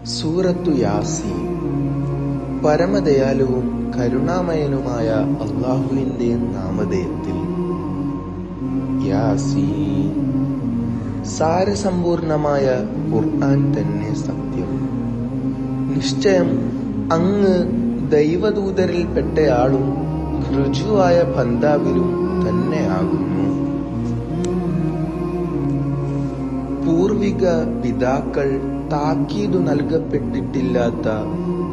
സൂറത്തു യാസീൻ. പരമദയാലുവും കരുണാമയനുമായ അല്ലാഹുവിന്റെ നാമധേയത്തിൽ. യാസീൻ. സാരസമ്പൂർണമായ ഖുർആൻ തന്നെ സത്യം. നിശ്ചയം അങ്ങ് ദൈവദൂതരിൽപ്പെട്ടയാളും ഋജുവായ പന്താവിലും തന്നെയാകുന്നു. പൂർവിക പിതാക്കൾ താക്കീതു നൽകപ്പെട്ടിട്ടില്ലാത്ത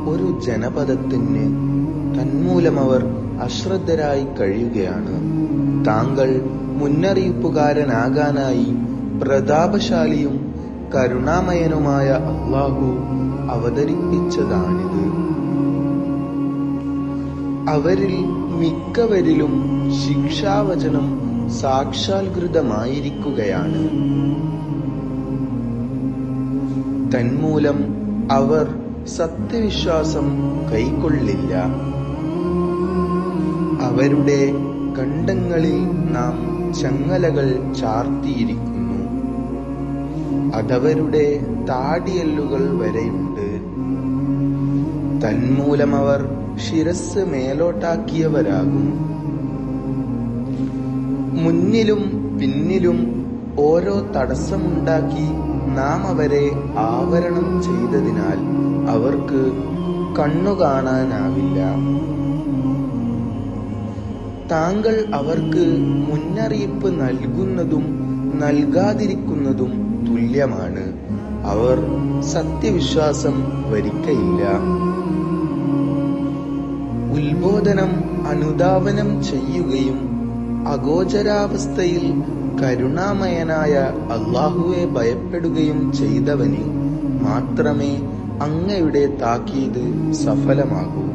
ഒരു ജനപദത്തിന് തന്മൂലമവർ അശ്രദ്ധരായി കഴിയുകയാണ്. താങ്കൾ മുന്നറിയിപ്പുകാരനാകാനായി പ്രതാപശാലിയും കരുണാമയനുമായ അല്ലാഹു അവതരിപ്പിച്ചതാണിത്. അവരിൽ മിക്കവരിലും ശിക്ഷാവചനം സാക്ഷാത്കൃതമായിരിക്കുകയാണ്. തന്മൂലം അവർ സത്യവിശ്വാസം കൈക്കൊള്ളില്ല. അവരുടെ കണ്ടങ്ങളിൽ നാം ചങ്ങലകൾ ചാർത്തിയിരിക്കുന്നു. അതവരുടെ താടിയെല്ലുകൾ വരെയുണ്ട്. തന്മൂലമവർ ശിരസ് മേലോട്ടാക്കിയവരാകും. മുന്നിലും പിന്നിലും ഓരോ തടസ്സമുണ്ടാക്കി നാം അവരെ ആവരണം ചെയ്തതിനാൽ അവർക്ക് കണ്ണു കാണാനാവില്ല. താങ്കൾ അവർക്ക് മുന്നറിയിപ്പ് നൽകുന്നതും നൽകാതിരിക്കുന്നതും തുല്യമാണ്. അവർ സത്യവിശ്വാസം വരിക്കയില്ല. ഉത്ബോധനം അനുധാവനം ചെയ്യുകയും അഗോചരാവസ്ഥയിൽ കരുണാമയനായ അല്ലാഹുവെ ഭയപ്പെടുകയും ചെയ്തവന് മാത്രമേ അങ്ങയുടെ താക്കീത് സഫലമാകൂ.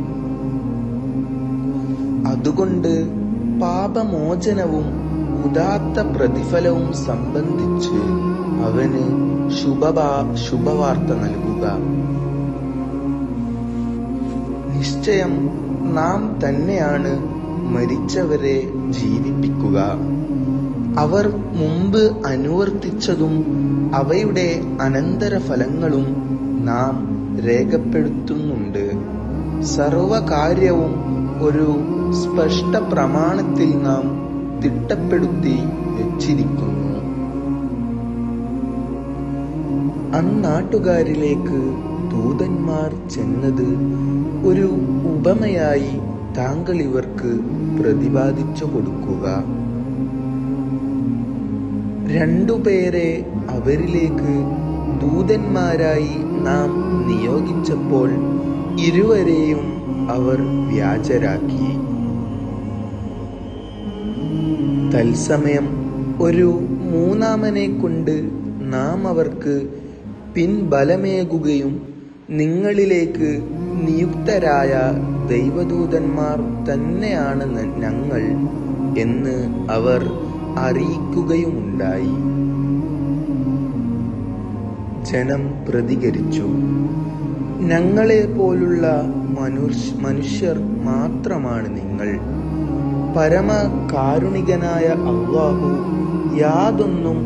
അതുകൊണ്ട് പാപമോചനവും ഉദാത്ത പ്രതിഫലവും സംബന്ധിച്ച് അവന് ശുഭവാർത്ത നൽകുക. നിശ്ചയം നാം തന്നെയാണ് മരിച്ചവരെ ജീവിപ്പിക്കുക. അവർ മുമ്പ് അനുവർത്തിച്ചതും അവയുടെ അനന്തരഫലങ്ങളും നാം രേഖപ്പെടുത്തുന്നുണ്ട്. സർവകാര്യവും ഒരു സ്പഷ്ട പ്രമാണത്തിൽ നാം തിട്ടപ്പെടുത്തി വെച്ചിരിക്കുന്നു. അന്നാട്ടുകാരിലേക്ക് ദൂതന്മാർ ചെന്നത് ഒരു ഉപമയായി താങ്കൾ ഇവർക്ക് പ്രതിപാദിച്ചു കൊടുക്കുക. രണ്ടുപേരെ അവരിലേക്ക് ദൂതന്മാരായി നാം നിയോഗിച്ചപ്പോൾ ഇരുവരെയും അവർ വ്യാജരാക്കി. തത്സമയം ഒരു മൂന്നാമനെ കൊണ്ട് നാം അവർക്ക് പിൻബലമേകുകയും നിങ്ങളിലേക്ക് നിയുക്തരായ ദൈവദൂതന്മാർ തന്നെയാണ് ഞങ്ങൾ എന്ന് അവർ അറിയിക്കുകയുമുണ്ടായി. ജനം പ്രതികരിച്ചു, ഞങ്ങളെ പോലുള്ള മനുഷ്യർ മാത്രമാണ് നിങ്ങൾ. പരമകാരുണികനായ അല്ലാഹു യാതൊന്നും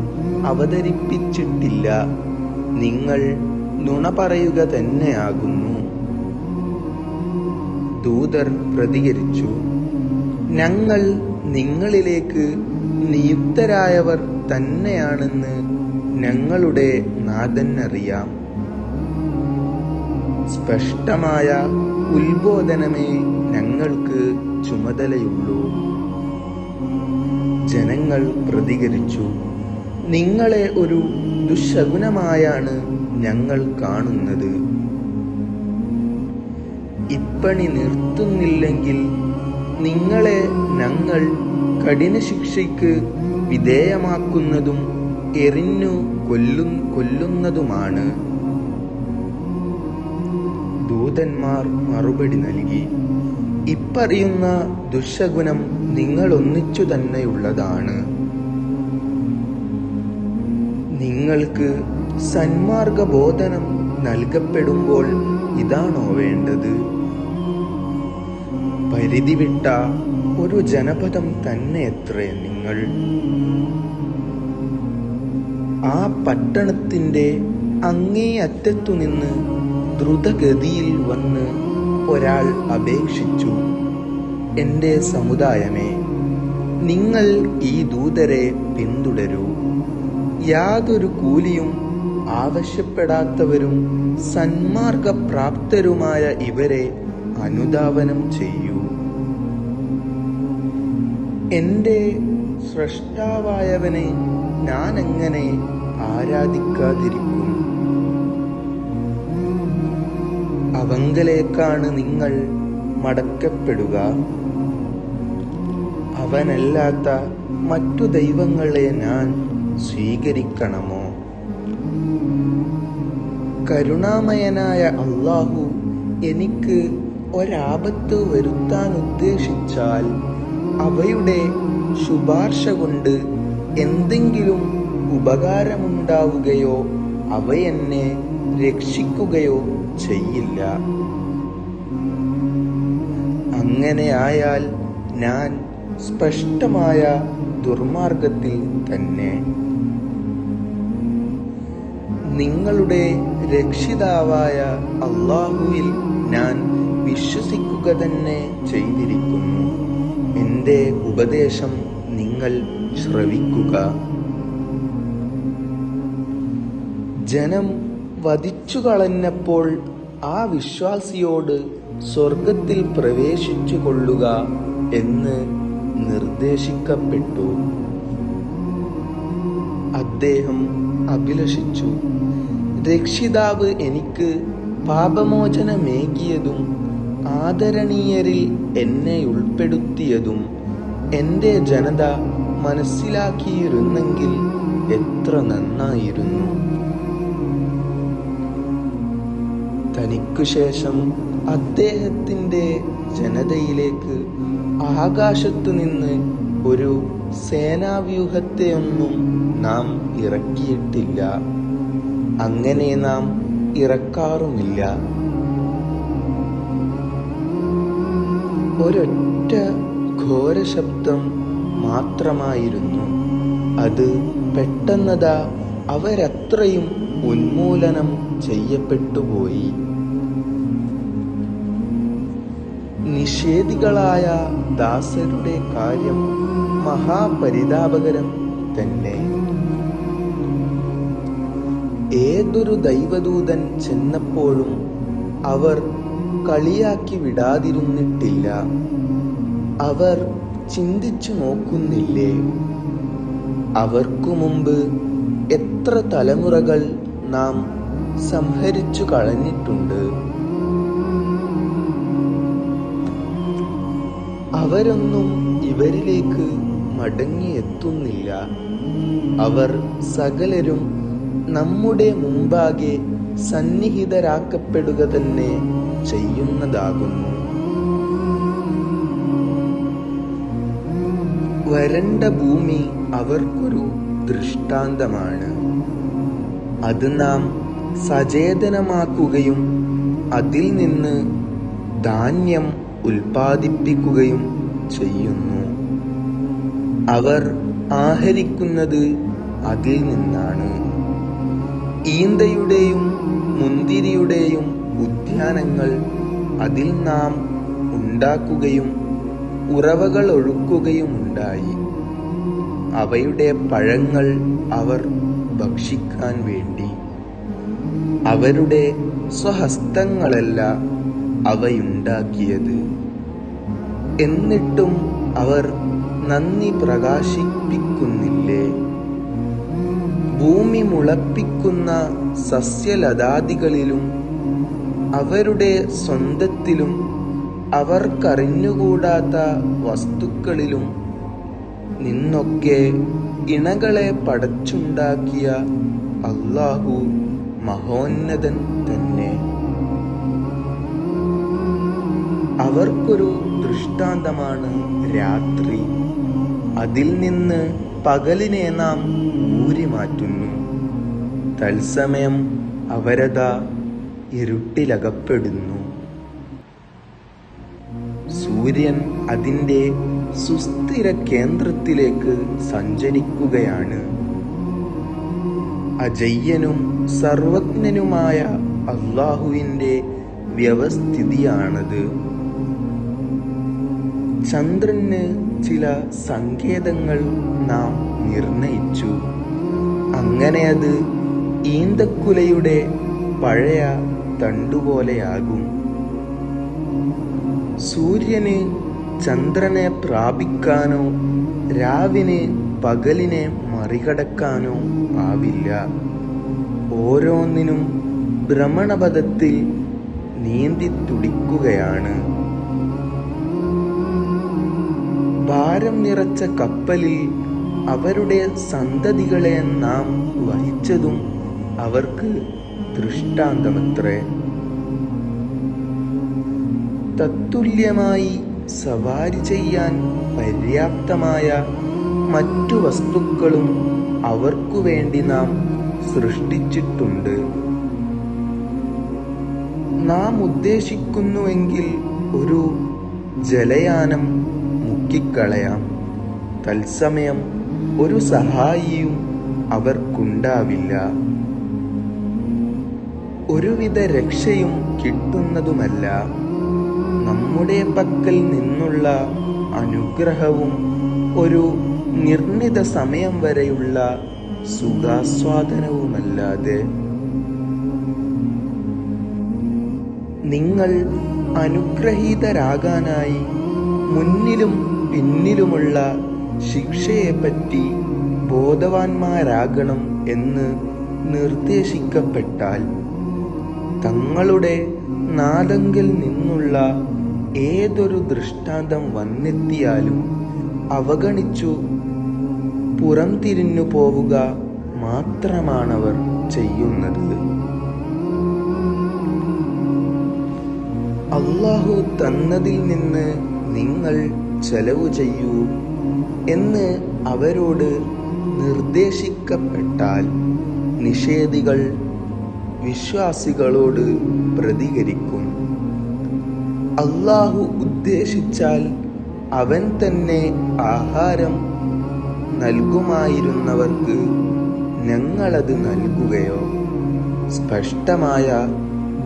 അവതരിപ്പിച്ചിട്ടില്ല. നിങ്ങൾ നുണ പറയുക തന്നെയാകുന്നു. ദൂതർ പ്രതികരിച്ചു, ഞങ്ങൾ നിങ്ങളിലേക്ക് നിയുക്തരായവർ തന്നെയാണെന്ന് ഞങ്ങളുടെ നാഥനറിയാം. സ്പഷ്ടമായ ഉത്ബോധനമേ ഞങ്ങൾക്ക് ചുമതലയുള്ളൂ. ജനങ്ങൾ പ്രതികരിച്ചു, നിങ്ങളെ ഒരു ദുശകുനമായാണ് ഞങ്ങൾ കാണുന്നത്. ഇപ്പണി നിർത്തുന്നില്ലെങ്കിൽ നിങ്ങളെ ഞങ്ങൾ കഠിനശിക്ഷയ്ക്ക് വിധേയമാക്കുന്നതും എറിഞ്ഞു കൊല്ലുന്നതുമാണ്. ദൂതന്മാർ മറുപടി നൽകി, ഇപ്പറയുന്ന ദുശകുനം നിങ്ങൾ ഒന്നിച്ചു തന്നെയുള്ളതാണ്. നിങ്ങൾക്ക് സന്മാർഗബോധനം നൽകപ്പെടുമ്പോൾ ഇതാണോ വേണ്ടത്? പരിധിവിട്ട ഒരു ജനപദം തന്നെയത്രേ നിങ്ങൾ. ആ പട്ടണത്തിന്റെ അങ്ങേ അറ്റത്തുനിന്ന് ദ്രുതഗതിയിൽ വന്ന് ഒരാൾ അപേക്ഷിച്ചു, എൻ്റെ സമുദായമേ, നിങ്ങൾ ഈ ദൂതരെ പിന്തുടരൂ. യാതൊരു കൂലിയും ആവശ്യപ്പെടാത്തവരും സന്മാർഗപ്രാപ്തരുമായ ഇവരെ അനുധാവനം ചെയ്യൂ. എൻ്റെ സ്രഷ്ടാവായവനെ ഞാനെങ്ങനെ ആരാധിക്കാതിരിക്കും? അവങ്കലേക്കാണ് നിങ്ങൾ മടക്കപ്പെടുക. അവനല്ലാത്ത മറ്റു ദൈവങ്ങളെ ഞാൻ സ്വീകരിക്കണമോ? കരുണാമയനായ അല്ലാഹു എനിക്ക് ഒരാപത്ത് വരുത്താൻ ഉദ്ദേശിച്ചാൽ അവയുടെ ശുപാർശ കൊണ്ട് എന്തെങ്കിലും ഉപകാരമുണ്ടാവുകയോ അവയെന്നെ രക്ഷിക്കുകയോ ചെയ്യില്ല. അങ്ങനെയായാൽ ഞാൻ സ്പഷ്ടമായ ദുർമാർഗത്തിൽ തന്നെ. നിങ്ങളുടെ രക്ഷിതാവായ അല്ലാഹുവിൽ ഞാൻ വിശ്വസിക്കുക തന്നെ ചെയ്തിരിക്കുന്നു. എൻ്റെ ഉപദേശം നിങ്ങൾ ശ്രവിക്കുക. ജനം വധിച്ചു കളഞ്ഞപ്പോൾ ആ വിശ്വാസിയോട് സ്വർഗത്തിൽ പ്രവേശിച്ചു കൊള്ളുക എന്ന് നിർദ്ദേശിക്കപ്പെട്ടു. അദ്ദേഹം അഭിലഷിച്ചു, രക്ഷിതാവ് എനിക്ക് പാപമോചനമേകിയതും ആദരണീയരിൽ എന്നെ ഉൾപ്പെടുത്തിയതും എൻ്റെ ജനത മനസ്സിലാക്കിയിരുന്നെങ്കിൽ എത്ര നന്നായിരുന്നു. തനിക്കു ശേഷം അദ്ദേഹത്തിൻ്റെ ജനതയിലേക്ക് ആകാശത്തു നിന്ന് ഒരു സേനാവ്യൂഹത്തെയൊന്നും നാം ഇറക്കിയിട്ടില്ല. അങ്ങനെ നാം ഇറക്കാറുമില്ല. ഒരൊറ്റ ഘോരശബ്ദം മാത്രമായിരുന്നു. അത് പെട്ടെന്നതാ അവരത്രയും ഉന്മൂലനം ചെയ്യപ്പെട്ടുപോയി. നിഷേധികളായ ദാസരുടെ കാര്യം മഹാപരിതാപകരം തന്നെ. ഏതൊരു ദൈവദൂതൻ ചെന്നപ്പോഴും അവർ കളിയാക്കി വിടാതിരുന്നിട്ടില്ല. അവർ ചിന്തിച്ചു നോക്കുന്നില്ലേ, അവർക്കു മുമ്പ് എത്ര തലമുറകൾ നാം സംഹരിച്ചു കളഞ്ഞിട്ടുണ്ട്. അവരൊന്നും ഇവരിലേക്ക് മടങ്ങിയെത്തുന്നില്ല. അവർ സകലരും നമ്മുടെ മുമ്പാകെ സന്നിഹിതരാക്കപ്പെടുക തന്നെ ചെയ്യുന്നതാകുന്നു. വരണ്ട ഭൂമി അവർക്കൊരു ദൃഷ്ടാന്തമാണ്. അത് നാം സചേതനമാക്കുകയും അതിൽ നിന്ന് ധാന്യം ഉൽപ്പാദിപ്പിക്കുകയും ചെയ്യുന്നു. അവർ ആഹരിക്കുന്നത് അതിൽ നിന്നാണ്. ഈന്തയുടെയും മുന്തിരിയുടെയും ഉദ്യാനങ്ങൾ അതിൽ നാം ഉണ്ടാക്കുകയും ഉറവകൾ ഒഴുക്കുകയുമുണ്ടായി. അവയുടെ പഴങ്ങൾ അവർ ഭക്ഷിക്കാൻ വേണ്ടി അവരുടെ സ്വഹസ്തങ്ങളല്ല അവയുണ്ടാക്കിയത്. എന്നിട്ടും അവർ നന്ദി പ്രകാശിപ്പിക്കുന്നില്ലേ? ഭൂമി മുളപ്പിക്കുന്ന സസ്യലതാദികളിലും അവരുടെ സ്വന്തത്തിലും അവർക്കറിഞ്ഞുകൂടാത്ത വസ്തുക്കളിലും നിന്നൊക്കെ ഇണകളെ പടച്ചുണ്ടാക്കിയ അല്ലാഹു മഹോന്നതൻ തന്നെ. അവർക്കൊരു ദൃഷ്ടാന്തമാണ് രാത്രി. അതിൽ നിന്ന് പകലിനെ നാം ഊരിമാറ്റുന്നു. തത്സമയം അവരതാ ഇരുട്ടിലകപ്പെടുന്നു. സൂര്യൻ അതിൻ്റെ സുസ്ഥിര കേന്ദ്രത്തിലേക്ക് സഞ്ചരിക്കുകയാണ്. അജയ്യനും സർവജ്ഞനുമായ അല്ലാഹുവിൻ്റെ വ്യവസ്ഥിതിയാണത്. ചന്ദ്രന് ചില സങ്കേതങ്ങൾ നാം നിർണയിച്ചു. അങ്ങനെ അത് ഈന്തക്കുലയുടെ പഴയ തണ്ടുപോലെയാകും. സൂര്യന് ചന്ദ്രനെ പ്രാപിക്കാനോ രാവിന് പകലിനെ മറികടക്കാനോ ആവില്ല. ഓരോന്നിനും ഭ്രമണപഥത്തിൽ നീന്തി തുടിക്കുകയാണ്. ഭാരം നിറച്ച കപ്പലിൽ അവരുടെ സന്തതികളെ നാം വഹിച്ചതും അവർക്ക് ദൃഷ്ടാന്തമത്രേ. തത്തുല്യമായി സവാരി ചെയ്യാൻ പര്യാപ്തമായ മറ്റു വസ്തുക്കളും അവർക്കു വേണ്ടി നാം സൃഷ്ടിച്ചിട്ടുണ്ട്. നാം ഉദ്ദേശിക്കുന്നുവെങ്കിൽ ഒരു ജലയാനം മുക്കിക്കളയാം. തത്സമയം ഒരു സഹായിയും അവർക്കുണ്ടാവില്ല. ഒരുവിധ രക്ഷയും കിട്ടുന്നതുമല്ല. നമ്മുടെ പക്കൽ നിന്നുള്ള അനുഗ്രഹവും ഒരു നിർണിത സമയം വരെയുള്ള സുഖാസ്വാദനവുമല്ലാതെ. നിങ്ങൾ അനുഗ്രഹീതരാകാനായി മുന്നിലും പിന്നിലുമുള്ള ശിക്ഷയെപ്പറ്റി ബോധവാന്മാരാകണം എന്ന് നിർദ്ദേശിക്കപ്പെട്ടാൽ തങ്ങളുടെ നാദങ്കിൽ നിന്നുള്ള ഏതൊരു ദൃഷ്ടാന്തം വന്നെത്തിയാലും അവഗണിച്ചു പുറംതിരിഞ്ഞു പോവുക മാത്രമാണവർ ചെയ്യുന്നത്. അല്ലാഹു തന്നതിൽ നിന്ന് നിങ്ങൾ ചെലവ് ചെയ്യൂ എന്ന് അവരോട് നിർദ്ദേശിക്കപ്പെട്ടാൽ നിഷേധികൾ വിശ്വാസികളോട് പ്രതികരിക്കും. അല്ലാഹു ഉദ്ദേശിച്ചാൽ അവൻ തന്നെ ആഹാരം നൽകുമായിരുന്നവർക്ക് ഞങ്ങളത് നൽകുകയോ? സ്പഷ്ടമായ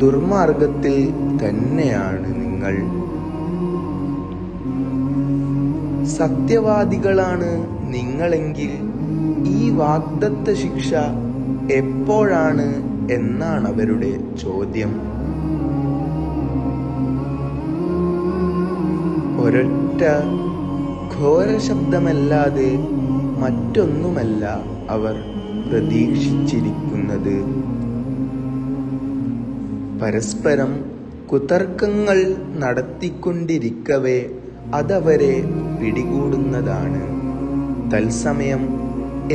ദുർമാർഗത്തിൽ തന്നെയാണ് നിങ്ങൾ. സത്യവാദികളാണ് നിങ്ങളെങ്കിൽ ഈ വാഗ്ദത്ത ശിക്ഷ എപ്പോഴാണ് എന്നാണ് അവരുടെ ചോദ്യം. ഒരൊറ്റ ഘോരശബ്ദമല്ലാതെ മറ്റൊന്നുമല്ല അവർ പ്രതീക്ഷിച്ചിരിക്കുന്നത്. പരസ്പരം കുതർക്കങ്ങൾ നടത്തിക്കൊണ്ടിരിക്കവേ അതവരെ പിടികൂടുന്നതാണ്. തത്സമയം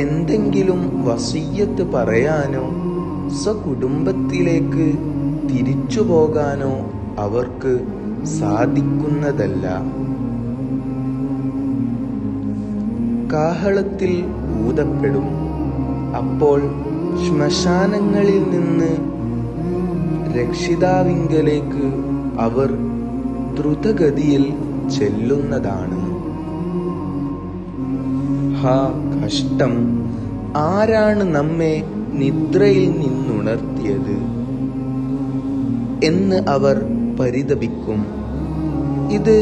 എന്തെങ്കിലും വസിയ്യത്ത് പറയാനോ സ്വകുടുംബത്തിലേക്ക് തിരിച്ചു പോകാനോ അവർക്ക് സാധിക്കുന്നതല്ല. കാഹളത്തിൽ ഊതപ്പെടും. അപ്പോൾ ശ്മശാനങ്ങളിൽ നിന്ന് രക്ഷിതാവിങ്കലേക്ക് അവർ ദ്രുതഗതിയിൽ ചെല്ലുന്നതാണ്. ഹാ കഷ്ടം! ആരാണ് നമ്മെ നിദ്രയിൽ നിന്നുണർത്തിയത് എന്ന് അവർ പരിതപിക്കും. ഇത്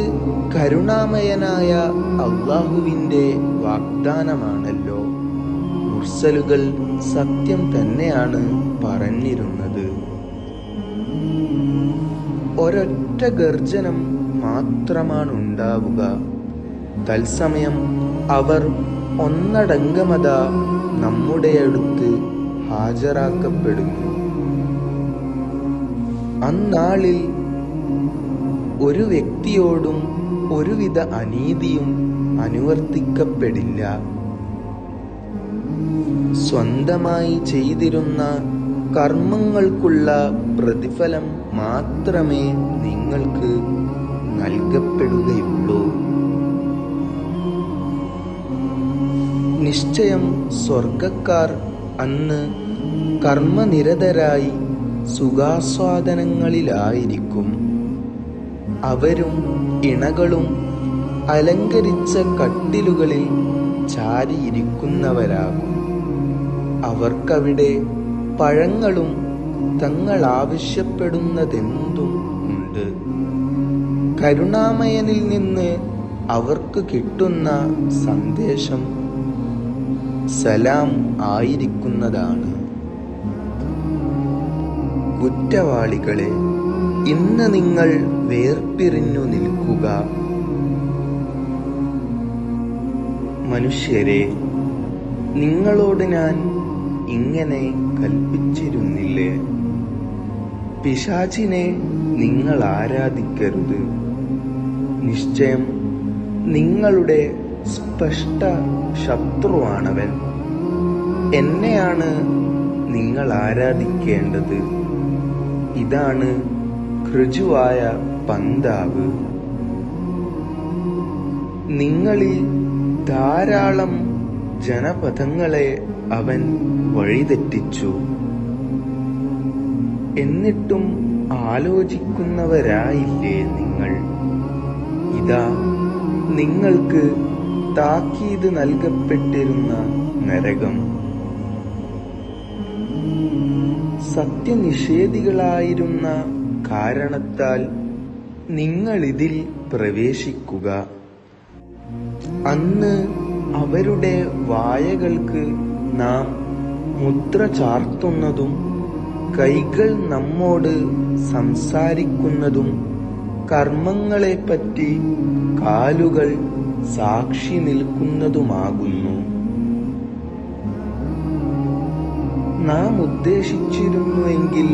കരുണാമയനായ അല്ലാഹുവിൻ്റെ വാഗ്ദാനമാണല്ലോ. മുർസലുകൾ സത്യം തന്നെയാണ് പറഞ്ഞിരുന്നത്. ഒരൊറ്റ ഗർജനം മാത്രമാണുണ്ടാവുക. തത്സമയം അവർ ഒന്നടങ്കമത നമ്മുടെ അടുത്ത് ഹാജരാക്കപ്പെടുന്നു. അന്നാളിൽ ഒരു വ്യക്തിയോടും ഒരുവിധ അനീതിയും അനുവർത്തിക്കപ്പെടില്ല. സ്വന്തമായി ചെയ്തിരുന്ന കർമ്മങ്ങൾക്കുള്ള പ്രതിഫലം മാത്രമേ നിങ്ങൾക്ക് നൽകപ്പെടുകയുള്ളൂ. നിശ്ചയം സ്വർഗക്കാർ അന്ന് കർമ്മനിരതരായി സുഖാസ്വാദനങ്ങളിലായിരിക്കും. അവരും ഇണകളും അലങ്കരിച്ച കട്ടിലുകളിൽ ചാരിയിരിക്കുന്നവരാകും. അവർക്കവിടെ പഴങ്ങളും തങ്ങൾ ആവശ്യപ്പെടുന്നതെന്തും ഉണ്ട്. കരുണാമയനിൽ നിന്ന് അവർക്ക് കിട്ടുന്ന സന്ദേശം സലാം ആയിരിക്കുന്നതാണ്. കുറ്റവാളികളെ, ഇന്ന് നിങ്ങൾ വേർപിരിഞ്ഞു നിൽക്കുക. മനുഷ്യരെ, നിങ്ങളോട് ഞാൻ ഇങ്ങനെ കൽപ്പിച്ചിരുന്നില്ലേ? പിശാചിനെ നിങ്ങൾ ആരാധിക്കരുത്. നിശ്ചയം നിങ്ങളുടെ സ്പഷ്ട ശത്രുവാണവൻ. എന്നെയാണ് നിങ്ങൾ ആരാധിക്കേണ്ടത്. ഇതാണ് ഋജുവായ പന്താവ്. നിങ്ങളിൽ ധാരാളം ജനപദങ്ങളെ അവൻ വഴിതെറ്റിച്ചു. എന്നിട്ടും ആലോചിക്കുന്നവരായില്ലേ നിങ്ങൾ? ഇതാ, നിങ്ങൾക്ക് താക്കീത് നൽകപ്പെട്ടിരുന്ന നരകം. സത്യനിഷേധികളായിരുന്ന കാരണത്താൽ നിങ്ങളിതിൽ പ്രവേശിക്കുക. അന്ന് അവരുടെ വായകൾക്ക് നാം മുദ്ര ചാർത്തുന്നതും കൈകൾ നമ്മോട് സംസാരിക്കുന്നതും കർമ്മങ്ങളെപ്പറ്റി കാലുകൾ സാക്ഷി നിൽക്കുന്നതുമാകുന്നു. നാം ഉദ്ദേശിച്ചിരുന്നുവെങ്കിൽ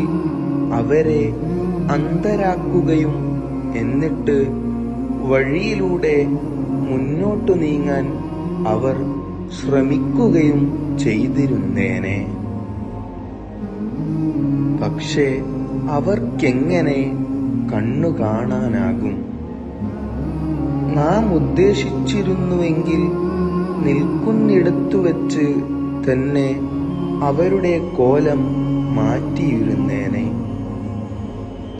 അവരെ അന്ധരാക്കുകയും എന്നിട്ട് വഴിയിലൂടെ മുന്നോട്ടു നീങ്ങാൻ അവർ ശ്രമിക്കുകയും ചെയ്തിരുന്നേനെ. പക്ഷേ അവർക്കെങ്ങനെ കണ്ണു കാണാനാകും? നാം ഉദ്ദേശിച്ചിരുന്നുവെങ്കിൽ നിൽക്കുന്നിടത്തു വെച്ച് തന്നെ അവരുടെ കോലം മാറ്റിയിരുന്നേനെ.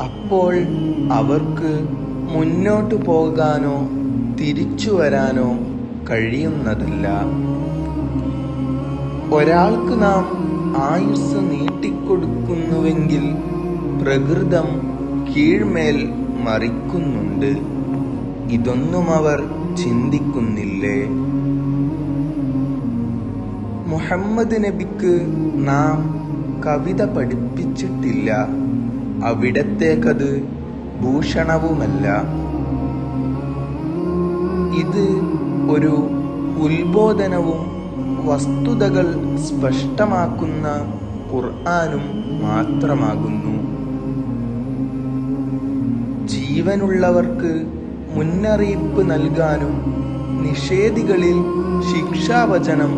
അപ്പോൾ അവർക്ക് മുന്നോട്ടു പോകാനോ തിരിച്ചു വരാനോ കഴിയുന്നതല്ല. ഒരാൾക്ക് നാം ആയുസ് നീട്ടിക്കൊടുക്കുന്നുവെങ്കിൽ പ്രകൃതം കീഴ്മേൽ മറിക്കുന്നുണ്ട്. ഇതൊന്നും അവർ ചിന്തിക്കുന്നില്ലേ? മുഹമ്മദ് നബിക്ക് നാം കവിത പഠിപ്പിച്ചിട്ടില്ല. അവിടത്തേക്കത് ഭൂഷണവുമല്ല. ഇത് ഒരു ഉത്ബോധനവും വസ്തുതകൾ സ്പഷ്ടമാക്കുന്ന ഖുർആനും മാത്രമാകുന്നു. ജീവനുള്ളവർക്ക് മുന്നറിയിപ്പ് നൽകാനും നിഷേധികളിൽ ശിക്ഷാവചനം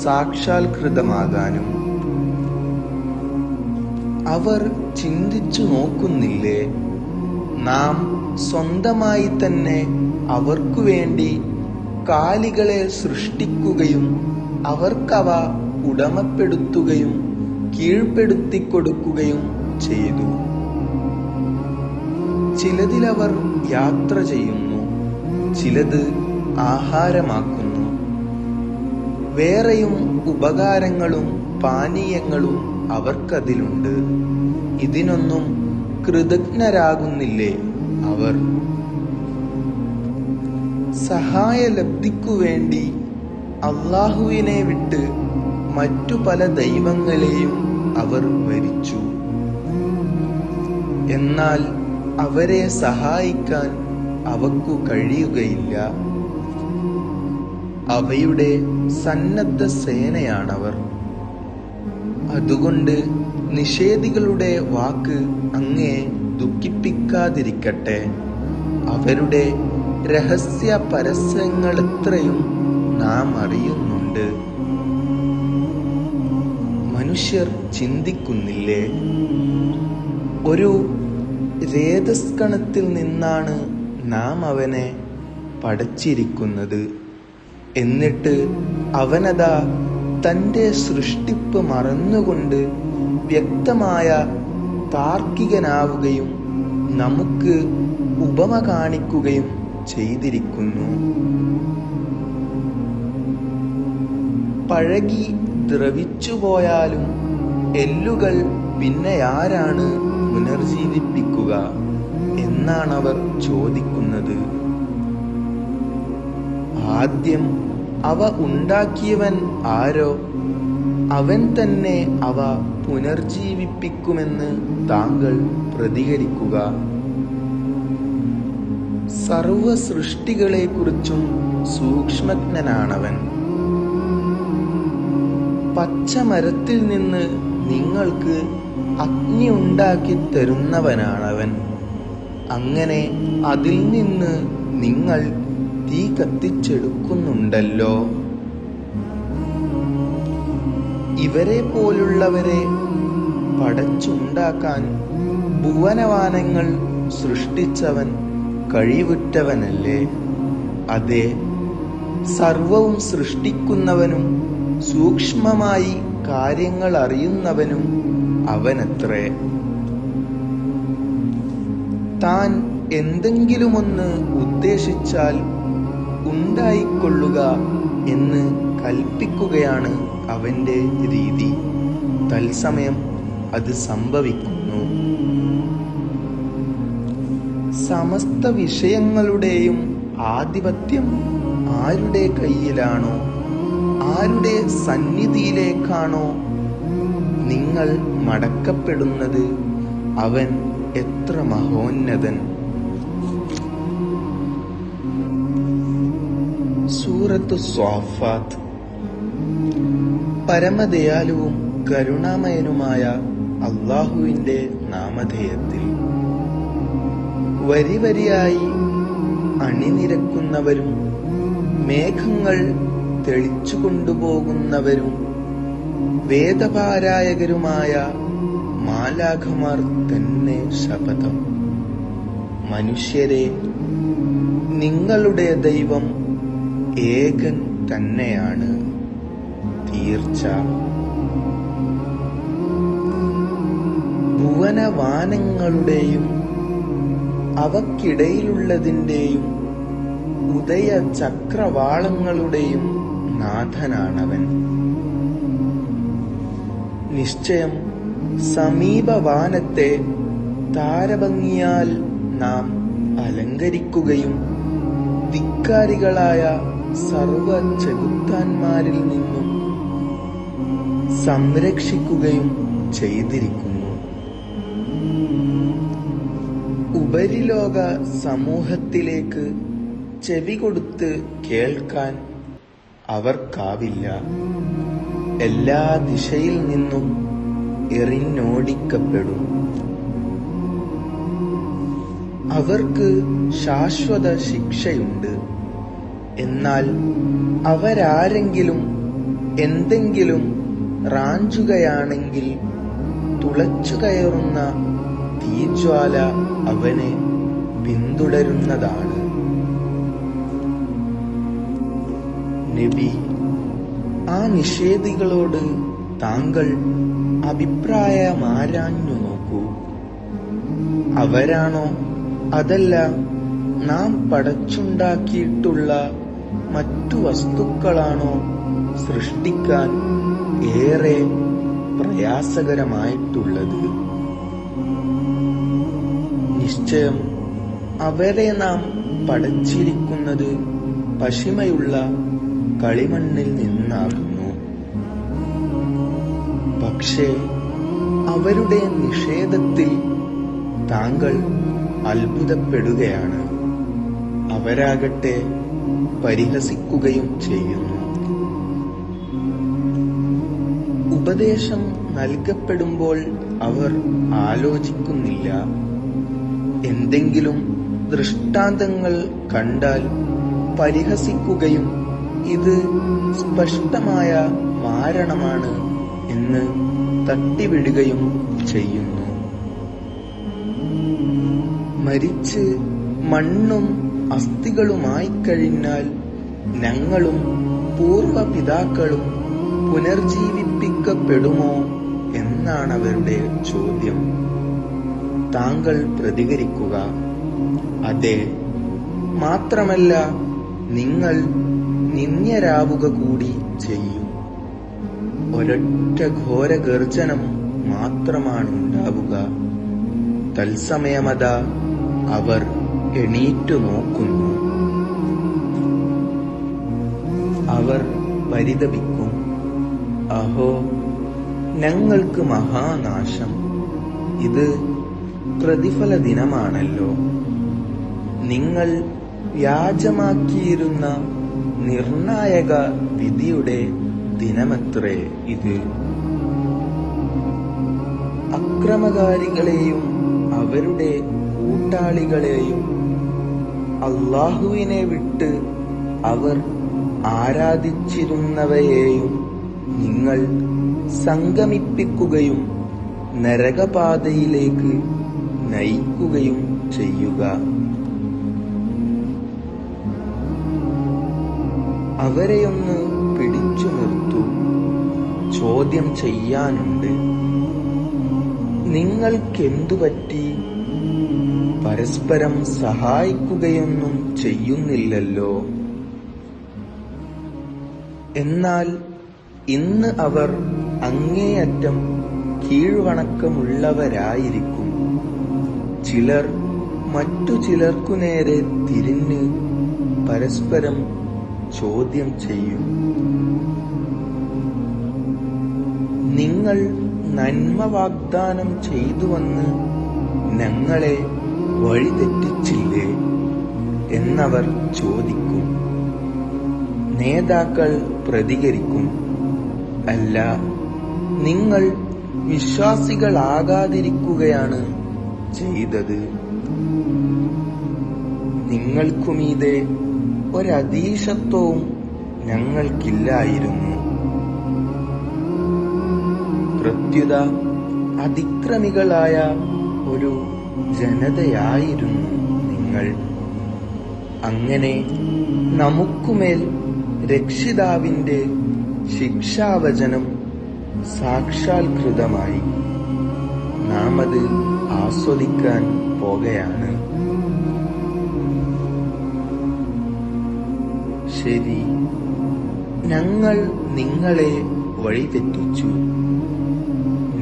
സാക്ഷാത്കൃതമാകാനും. അവർ ചിന്തിച്ചു നോക്കുന്നില്ലേ? നാം സ്വന്തമായി തന്നെ അവർക്കു വേണ്ടി കാലികളെ സൃഷ്ടിക്കുകയും അവർക്കവ ഉടമപ്പെടുത്തുകയും കീഴ്പ്പെടുത്തിക്കൊടുക്കുകയും ചെയ്തു. ചിലതിലവർ യാത്ര ചെയ്യുന്നു, ചിലത് ആഹാരമാക്കുന്നു. വേറെയും ഉപകാരങ്ങളും പാനീയങ്ങളും അവർക്കതിലുണ്ട്. ഇതിനൊന്നും കൃതജ്ഞരാകുന്നില്ലേ അവർ? സഹായലബ്ധിക്കു വേണ്ടി അള്ളാഹുവിനെ വിട്ട് മറ്റു പല ദൈവങ്ങളെയും അവർ വരിച്ചു. എന്നാൽ അവരെ സഹായിക്കാൻ അവക്കു കഴിയുകയില്ല. അവയുടെ സന്നദ്ധ സേനയാണവർ. അതുകൊണ്ട് നിഷേധികളുടെ വാക്ക് അങ്ങേ ദുഃഖിപ്പിക്കാതിരിക്കട്ടെ. അവരുടെ രഹസ്യ പരസ്യങ്ങളെത്രയും നാം അറിയുന്നുണ്ട്. മനുഷ്യർ ചിന്തിക്കുന്നില്ലേ? ഒരു രേതസ്കണത്തിൽ നിന്നാണ് നാം അവനെ പടച്ചിരിക്കുന്നത്. എന്നിട്ട് അവനതാ തൻ്റെ സൃഷ്ടിപ്പ് മറന്നുകൊണ്ട് വ്യക്തമായ താർക്കികനാവുകയും നമുക്ക് ഉപമ കാണിക്കുകയും ചെയ്തിരിക്കുന്നു. പഴകി ദ്രവിച്ചുപോയാലും എല്ലുകൾ പിന്നെ ആരാണ് പുനർജീവിപ്പിക്കുക എന്നാണവർ ചോദിക്കുന്നത്. ആദ്യം അവ ഉണ്ടാക്കിയവൻ ആരോ അവൻ തന്നെ അവ പുനർജീവിപ്പിക്കുമെന്ന് താങ്കൾ പ്രതികരിക്കുക. സർവ സൃഷ്ടികളെക്കുറിച്ചും സൂക്ഷ്മജ്ഞനാണവൻ. പച്ചമരത്തിൽ നിന്ന് നിങ്ങൾക്ക് അഗ്നി ഉണ്ടാക്കി തരുന്നവനാണവൻ. അങ്ങനെ അതിൽ നിന്ന് നിങ്ങൾ തീ കത്തിച്ചെടുക്കുന്നുണ്ടല്ലോ. ഇവരെ പോലുള്ളവരെ പടച്ചുണ്ടാക്കാൻ ഭുവനവാനങ്ങൾ സൃഷ്ടിച്ചവൻ കഴിവുറ്റവനല്ലേ? അതെ, സർവവും സൃഷ്ടിക്കുന്നവനും സൂക്ഷ്മമായി കാര്യങ്ങൾ അറിയുന്നവനും അവനത്രേ. താൻ എന്തെങ്കിലുമൊന്ന് ഉദ്ദേശിച്ചാൽ ഉണ്ടായിക്കൊള്ളുക എന്ന് കൽപ്പിക്കുകയാണ് അവന്റെ രീതി. തത്സമയം അത് സംഭവിക്കുന്നു. സമസ്ത വിഷയങ്ങളുടെയും ആധിപത്യം ആരുടെ കയ്യിലാണോ, ആരുടെ സന്നിധിയിലേക്കാണോ നിങ്ങൾ മടക്കപ്പെടുന്നത്, അവൻ എത്ര മഹോന്നതൻ. സൂറത്തു സ്വാഫാത്ത്. പരമദയാലുവും കരുണാമയനുമായ അല്ലാഹുവിന്റെ നാമധേയത്തിൽ. വരിവരിയായി അണിനിരക്കുന്നവരും മേഘങ്ങൾ തെളിച്ചു കൊണ്ടുപോകുന്നവരും വേദപാരായകരുമായ മാലാഖമാർ തന്നെ ശപഥം. മനുഷ്യരെ, നിങ്ങളുടെ ദൈവം ഏകൻ തന്നെയാണ് തീർച്ച. ഭുവനവാനങ്ങളുടെയും അവക്കിടയിലുള്ളതിന്റെയും ഉദയചക്രവാളങ്ങളുടെയും നാഥനാണവൻ. നിശ്ചയം സമീപവാനത്തെ താരഭംഗിയാൽ നാം അലങ്കരിക്കുകയും ധിക്കാരികളായ സർവ ചെകുത്താന്മാരിൽ നിന്നും സംരക്ഷിക്കുകയും ചെയ്തിരിക്കുന്നു. ഉപരിലോക സമൂഹത്തിലേക്ക് ചെവി കൊടുത്ത് കേൾക്കാൻ അവർക്കാവില്ല. എല്ലാ ദിശയിൽ നിന്നും എറിഞ്ഞോടിക്കപ്പെടും. അവർക്ക് ശാശ്വത ശിക്ഷയുണ്ട്. എന്നാൽ അവരാരെങ്കിലും എന്തെങ്കിലും റാഞ്ചുകയാണെങ്കിൽ തുളച്ചു കയറുന്ന തീജ്വാല അവനെ പിന്തുടരുന്നതാണ്. നബി, ആ നിഷേധികളോട് താങ്കൾ അഭിപ്രായമാരാഞ്ഞു നോക്കൂ. അവരാണോ അതല്ല നാം പടച്ചുണ്ടാക്കിയിട്ടുള്ള മറ്റു വസ്തുക്കളാണോ സൃഷ്ടിക്കാൻ ഏറെ പ്രയാസകരമായിട്ടുള്ളത്? നിശ്ചയം അവരെ നാം പടച്ചിരിക്കുന്നത് പശിമയുള്ള കളിമണ്ണിൽ നിന്നാകുന്നു. പക്ഷേ അവരുടെ നിഷേധത്തിൽ താങ്കൾ അത്ഭുതപ്പെടുകയാണ്. അവരാകട്ടെ പരിഹസിക്കുകയും ചെയ്യുന്നു. ഉപദേശം നൽകപ്പെടുമ്പോൾ അവർ ആലോചിക്കുന്നില്ല. എന്തെങ്കിലും ദൃഷ്ടാന്തങ്ങൾ കണ്ടാൽ പരിഹസിക്കുകയും ഇത് സ്പഷ്ടമായ മാരണമാണ് എന്ന് തട്ടിവിടുകയും ചെയ്യുന്നു. മരിച്ച് മണ്ണും അസ്ഥികളുമായി കഴിഞ്ഞാൽ ഞങ്ങളും പൂർവപിതാക്കളും പുനർജീവിപ്പിക്കപ്പെടുമോ എന്നാണവരുടെ ചോദ്യം. താങ്കൾ പ്രതികരിക്കുക, അതെ, മാത്രമല്ല നിങ്ങൾ നിന്ദ്യരാവുക കൂടി ചെയ്യും. ഒരൊറ്റ ഘോരഗർജനം മാത്രമാണ് ഉണ്ടാവുക. തത്സമയമതാ അവർ എണീറ്റു നോക്കുന്നു. അവർ പരിതപിക്കും, അഹോ, ഞങ്ങൾക്ക് മഹാനാശം! ഇത് പ്രതിഫല ദിനമാണല്ലോ. നിങ്ങൾ വ്യാജമാക്കിയിരുന്ന നിർണായക വിധിയുടെ ദിനമത്രേ ഇത്. അക്രമകാരികളെയും അവരുടെ കൂട്ടാളികളെയും അല്ലാഹുവിനെ വിട്ട് അവർ ആരാധിച്ചിരുന്നവയെയും നിങ്ങൾ സംഗമിപ്പിക്കുകയും നരകപാതയിലേക്ക് നയിക്കുകയും ചെയ്യുക. അവരെയൊന്ന് പിടിച്ചു നിർത്തൂ, ചോദ്യം ചെയ്യാനുണ്ട്. നിങ്ങൾക്കെന്തു പറ്റി? പരസ്പരം സഹായിക്കുകയൊന്നും ചെയ്യുന്നില്ലല്ലോ. എന്നാൽ ഇന്ന് അവർ അങ്ങേയറ്റം കീഴ്വണക്കമുള്ളവരായിരിക്കും. ചിലർ മറ്റു ചിലർക്കു നേരെ തിരിഞ്ഞ് പരസ്പരം ചോദ്യം ചെയ്യും. നിങ്ങൾ നന്മ വാഗ്ദാനം ചെയ്തുവന്ന് ഞങ്ങളെ വഴിതെറ്റിച്ചില്ലേ എന്നവർ ചോദിക്കും. നേതാക്കൾ പ്രതികരിക്കും, അല്ല, നിങ്ങൾ വിശ്വാസികളാകാതിരിക്കുകയാണ് ചെയ്തത്. നിങ്ങൾക്കുമീതെ ഒരധീശത്വവും ഞങ്ങൾക്കില്ലായിരുന്നു. പ്രത്യുത അതിക്രമികളായ ഒരു ജനതയായിരുന്നു നിങ്ങൾ. അങ്ങനെ നമുക്കുമേൽ രക്ഷിതാവിന്റെ ശിക്ഷാവചനം സാക്ഷാത്കൃതമായി. നാം അത് ആസ്വദിക്കാൻ പോകുകയാണ്. ശരി, ഞങ്ങൾ നിങ്ങളെ വഴിതെറ്റിച്ചു.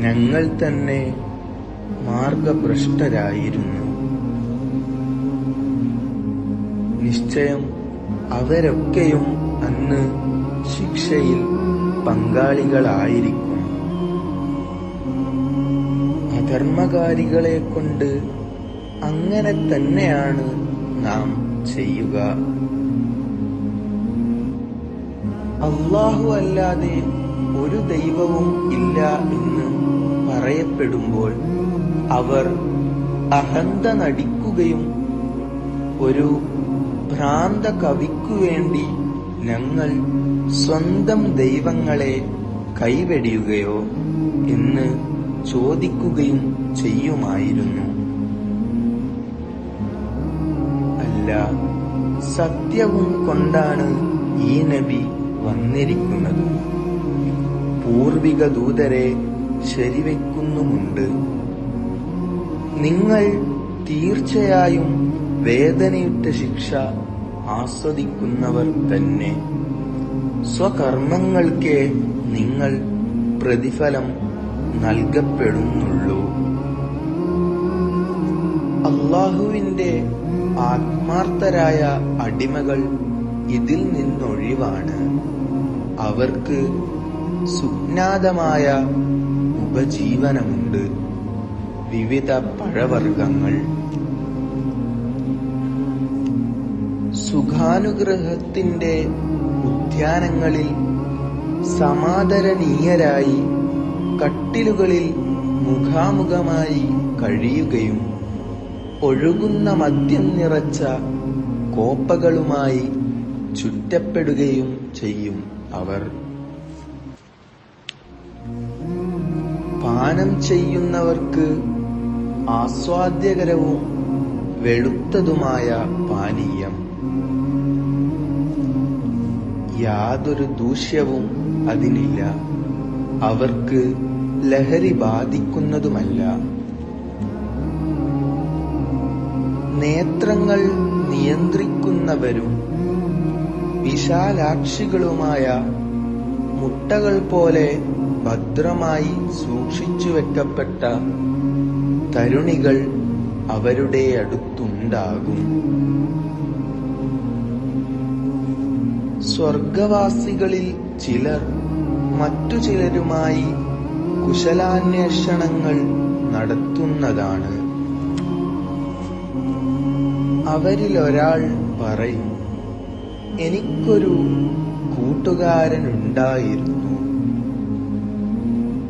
ഞങ്ങൾ തന്നെ മാർഗഭ്രഷ്ടരായിരുന്നു. നിശ്ചയം അവരൊക്കെയും അന്ന് ശിക്ഷയിൽ പങ്കാളികളായിരിക്കും. അധർമ്മകാരികളെ കൊണ്ട് അങ്ങനെ തന്നെയാണ് നാം ചെയ്യുക. അല്ലാഹു അല്ലാതെ ഒരു ദൈവവും ഇല്ല എന്ന് പറയപ്പെടുമ്പോൾ അവർ അഹന്ത നടിക്കുകയും ഒരു ഭ്രാന്ത കവിക്കുവേണ്ടി ഞങ്ങൾ സ്വന്തം ദൈവങ്ങളെ കൈവെടിയുകയോ എന്ന് ചോദിക്കുകയും ചെയ്യുമായിരുന്നു. അല്ല, സത്യവും കൊണ്ടാണ് ഈ നബി വന്നിരിക്കുന്നത്. പൂർവിക ദൂതരെ ശരിവെക്കുന്നുമുണ്ട്. നിങ്ങൾ തീർച്ചയായും വേദനയിട്ട ശിക്ഷ ആസ്വദിക്കുന്നവർ തന്നെ. സ്വകർമ്മങ്ങൾക്കേ നിങ്ങൾ പ്രതിഫലം നൽകപ്പെടുന്നുള്ളൂ. അല്ലാഹുവിന്റെ ആത്മാർത്ഥരായ അടിമകൾ ഇതിൽ നിന്നൊഴിവാണ്. അവർക്ക് സുജ്ഞാതമായ ഉപജീവനമുണ്ട്, വിവിധ പഴവർഗ്ഗങ്ങൾ. സുഖാനുഗ്രഹത്തിന്റെ ഉദ്യാനങ്ങളിൽ സമാദരണീയരായി കട്ടിലുകളിൽ മുഖാമുഖമായി കഴിയുകയും ഒഴുകുന്ന മദ്യം നിറച്ച കോപ്പകളുമായി ചുറ്റപ്പെടുകയും ചെയ്യും അവർ. പാനം ചെയ്യുന്നവർക്ക് ആസ്വാദ്യകരവും വെളുത്തതുമായ പാനീയം. യാതൊരു ദൂഷ്യവും അതിനില്ല. അവർക്ക് ലഹരി ബാധിക്കുന്നതുമല്ല. നേത്രങ്ങൾ നിയന്ത്രിക്കുന്നവരും വിശാലാക്ഷികളുമായ മുട്ടകൾ പോലെ ഭദ്രമായി സൂക്ഷിച്ചു വെക്കപ്പെട്ട തരുണികൾ അവരുടെ അടുത്തുണ്ടാകും. സ്വർഗവാസികളിൽ ചിലർ മറ്റു ചിലരുമായി കുശലാന്വേഷണങ്ങൾ നടത്തുന്നതാണ്. അവരിലൊരാൾ പറയും, എനിക്കൊരു കൂട്ടുകാരനുണ്ടായിരുന്നു.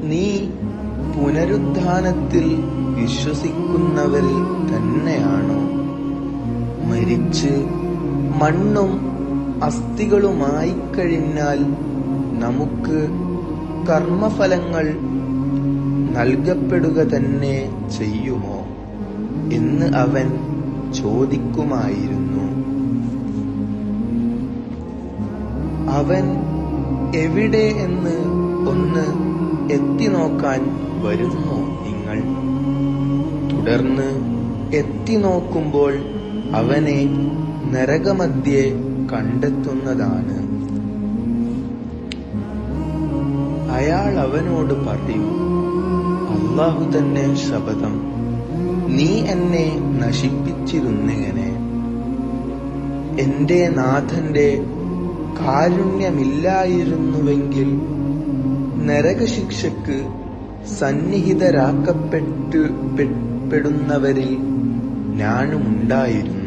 നീ പുനരുത്ഥാനത്തിൽ വിശ്വസിക്കുന്നവരിൽ തന്നെയാണോ? മരിച്ച് മണ്ണും അസ്ഥികളുമായി കഴിഞ്ഞാൽ നമുക്ക് കർമ്മഫലങ്ങൾ നൽകപ്പെടുക തന്നെ ചെയ്യുമോ എന്ന് അവൻ ചോദിക്കുമായിരുന്നു. അവൻ എവിടെ എന്ന് ഒന്ന് എത്തി നോക്കാൻ വരുന്നോ നിങ്ങൾ? തുടർന്ന് എത്തി നോക്കുമ്പോൾ അവനെ നരകമധ്യേ കണ്ടെത്തുന്നതാണ്. അയാൾ അവനോട് പറയും, അല്ലാഹു തന്നെ ശപഥം, നീ എന്നെ നശിപ്പിച്ചിരുന്നെങ്ങനെ? എന്റെ നാഥന്റെ കാരുണ്യമില്ലായിരുന്നുവെങ്കിൽ നരകശിക്ഷയ്ക്ക് സന്നിഹിതരാക്കപ്പെടുന്നവരിൽ ഞാനുമുണ്ടായിരുന്നു.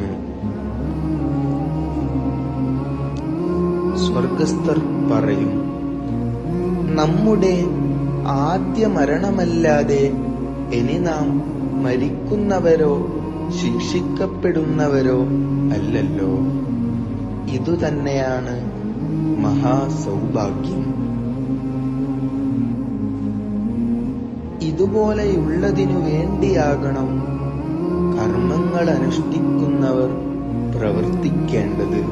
സ്വർഗസ്ഥർ പറയും, നമ്മുടെ ആദ്യ മരണമല്ലാതെ ഇനി നാം മരിക്കുന്നവരോ ശിക്ഷിക്കപ്പെടുന്നവരോ അല്ലല്ലോ. ഇതുതന്നെയാണ് മഹാസൗഭാഗ്യം. ഇതുപോലെയുള്ളതിനു വേണ്ടിയാകണം കർമ്മങ്ങൾ അനുഷ്ഠിക്കുന്നവർ പ്രവർത്തിക്കേണ്ടത്.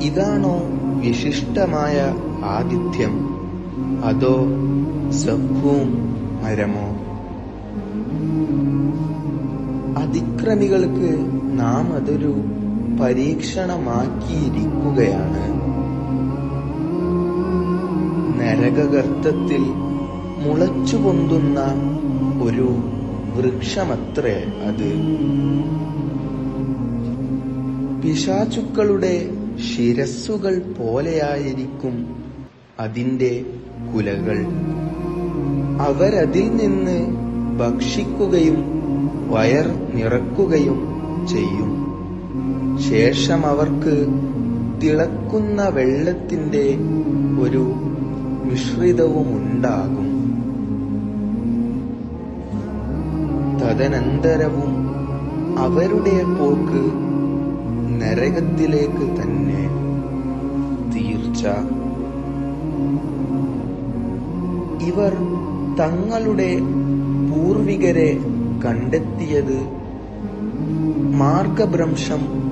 ഇതാണോ വിശിഷ്ടമായ ആതിഥ്യം, അതോ സഖ്യവും മരമോ? അതിക്രമികൾക്ക് നാം അതൊരു പരീക്ഷണമാക്കിയിരിക്കുകയാണ്. നരകഗർത്തത്തിൽ മുളച്ചു പൊന്തുന്ന ഒരു വൃക്ഷമത്രേ അത്. പിശാചുക്കളുടെ ശിരസ്സുകൾ പോലെയായിരിക്കും അതിന്റെ കുലകൾ. അവരതിൽ നിന്ന് ഭക്ഷിക്കുകയും വയർ നിറക്കുകയും ചെയ്യും. ശേഷം അവർക്ക് തിളക്കുന്ന വെള്ളത്തിന്റെ ഒരു മിശ്രിതവുമുണ്ടാകും. തദനന്തരവും അവരുടെ പോക്ക് നരകത്തിലേക്ക് തന്നെ തീർച്ച. ഇവർ തങ്ങളുടെ പൂർവികരെ കണ്ടെത്തിയത് മാർഗഭ്രംശം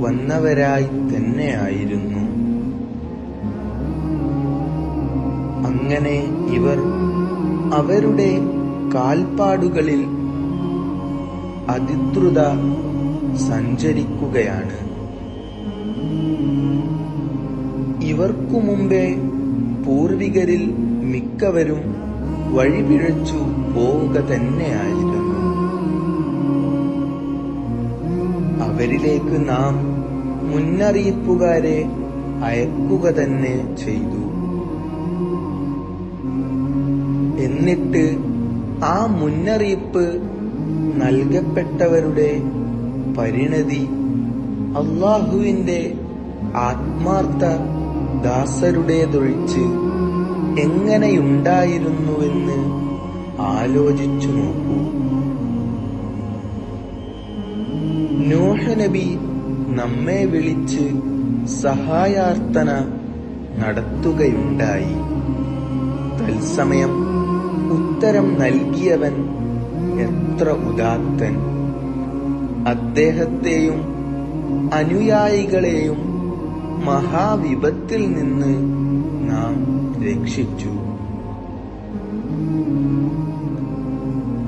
വന്നവരായി തന്നെയായിരുന്നു. അങ്ങനെ ഇവർ അവരുടെ കാൽപ്പാടുകളിൽ അതിദ്രുത സഞ്ചരിക്കുകയാണ്. ഇവർക്കു മുമ്പേ പൂർവികരിൽ മിക്കവരും വഴിപിഴച്ചു പോവുക തന്നെയായിരുന്നു. അവരിലേക്ക് നാം മുന്നറിയിപ്പുകാരെ അയക്കുക തന്നെ ചെയ്തു. എന്നിട്ട് ആ മുന്നറിയിപ്പ് നൽകപ്പെട്ടവരുടെ പരിണതി അല്ലാഹുവിന്റെ ആത്മാർത്ഥ ദാസരുടേതൊഴിച്ച് എങ്ങനെയുണ്ടായിരുന്നുവെന്ന് ആലോചിച്ചു നോക്കൂ. നൂഹ് നബി നമ്മെ വിളിച്ച് സഹായാർത്ഥന നടത്തുകയുണ്ടായി. തത്സമയം ഉത്തരം നൽകിയവൻ എത്ര ഉദാത്തൻ! അദ്ദേഹത്തെയും അനുയായികളെയും മഹാവിപത്തിൽ നിന്ന് നാം രക്ഷിച്ചു.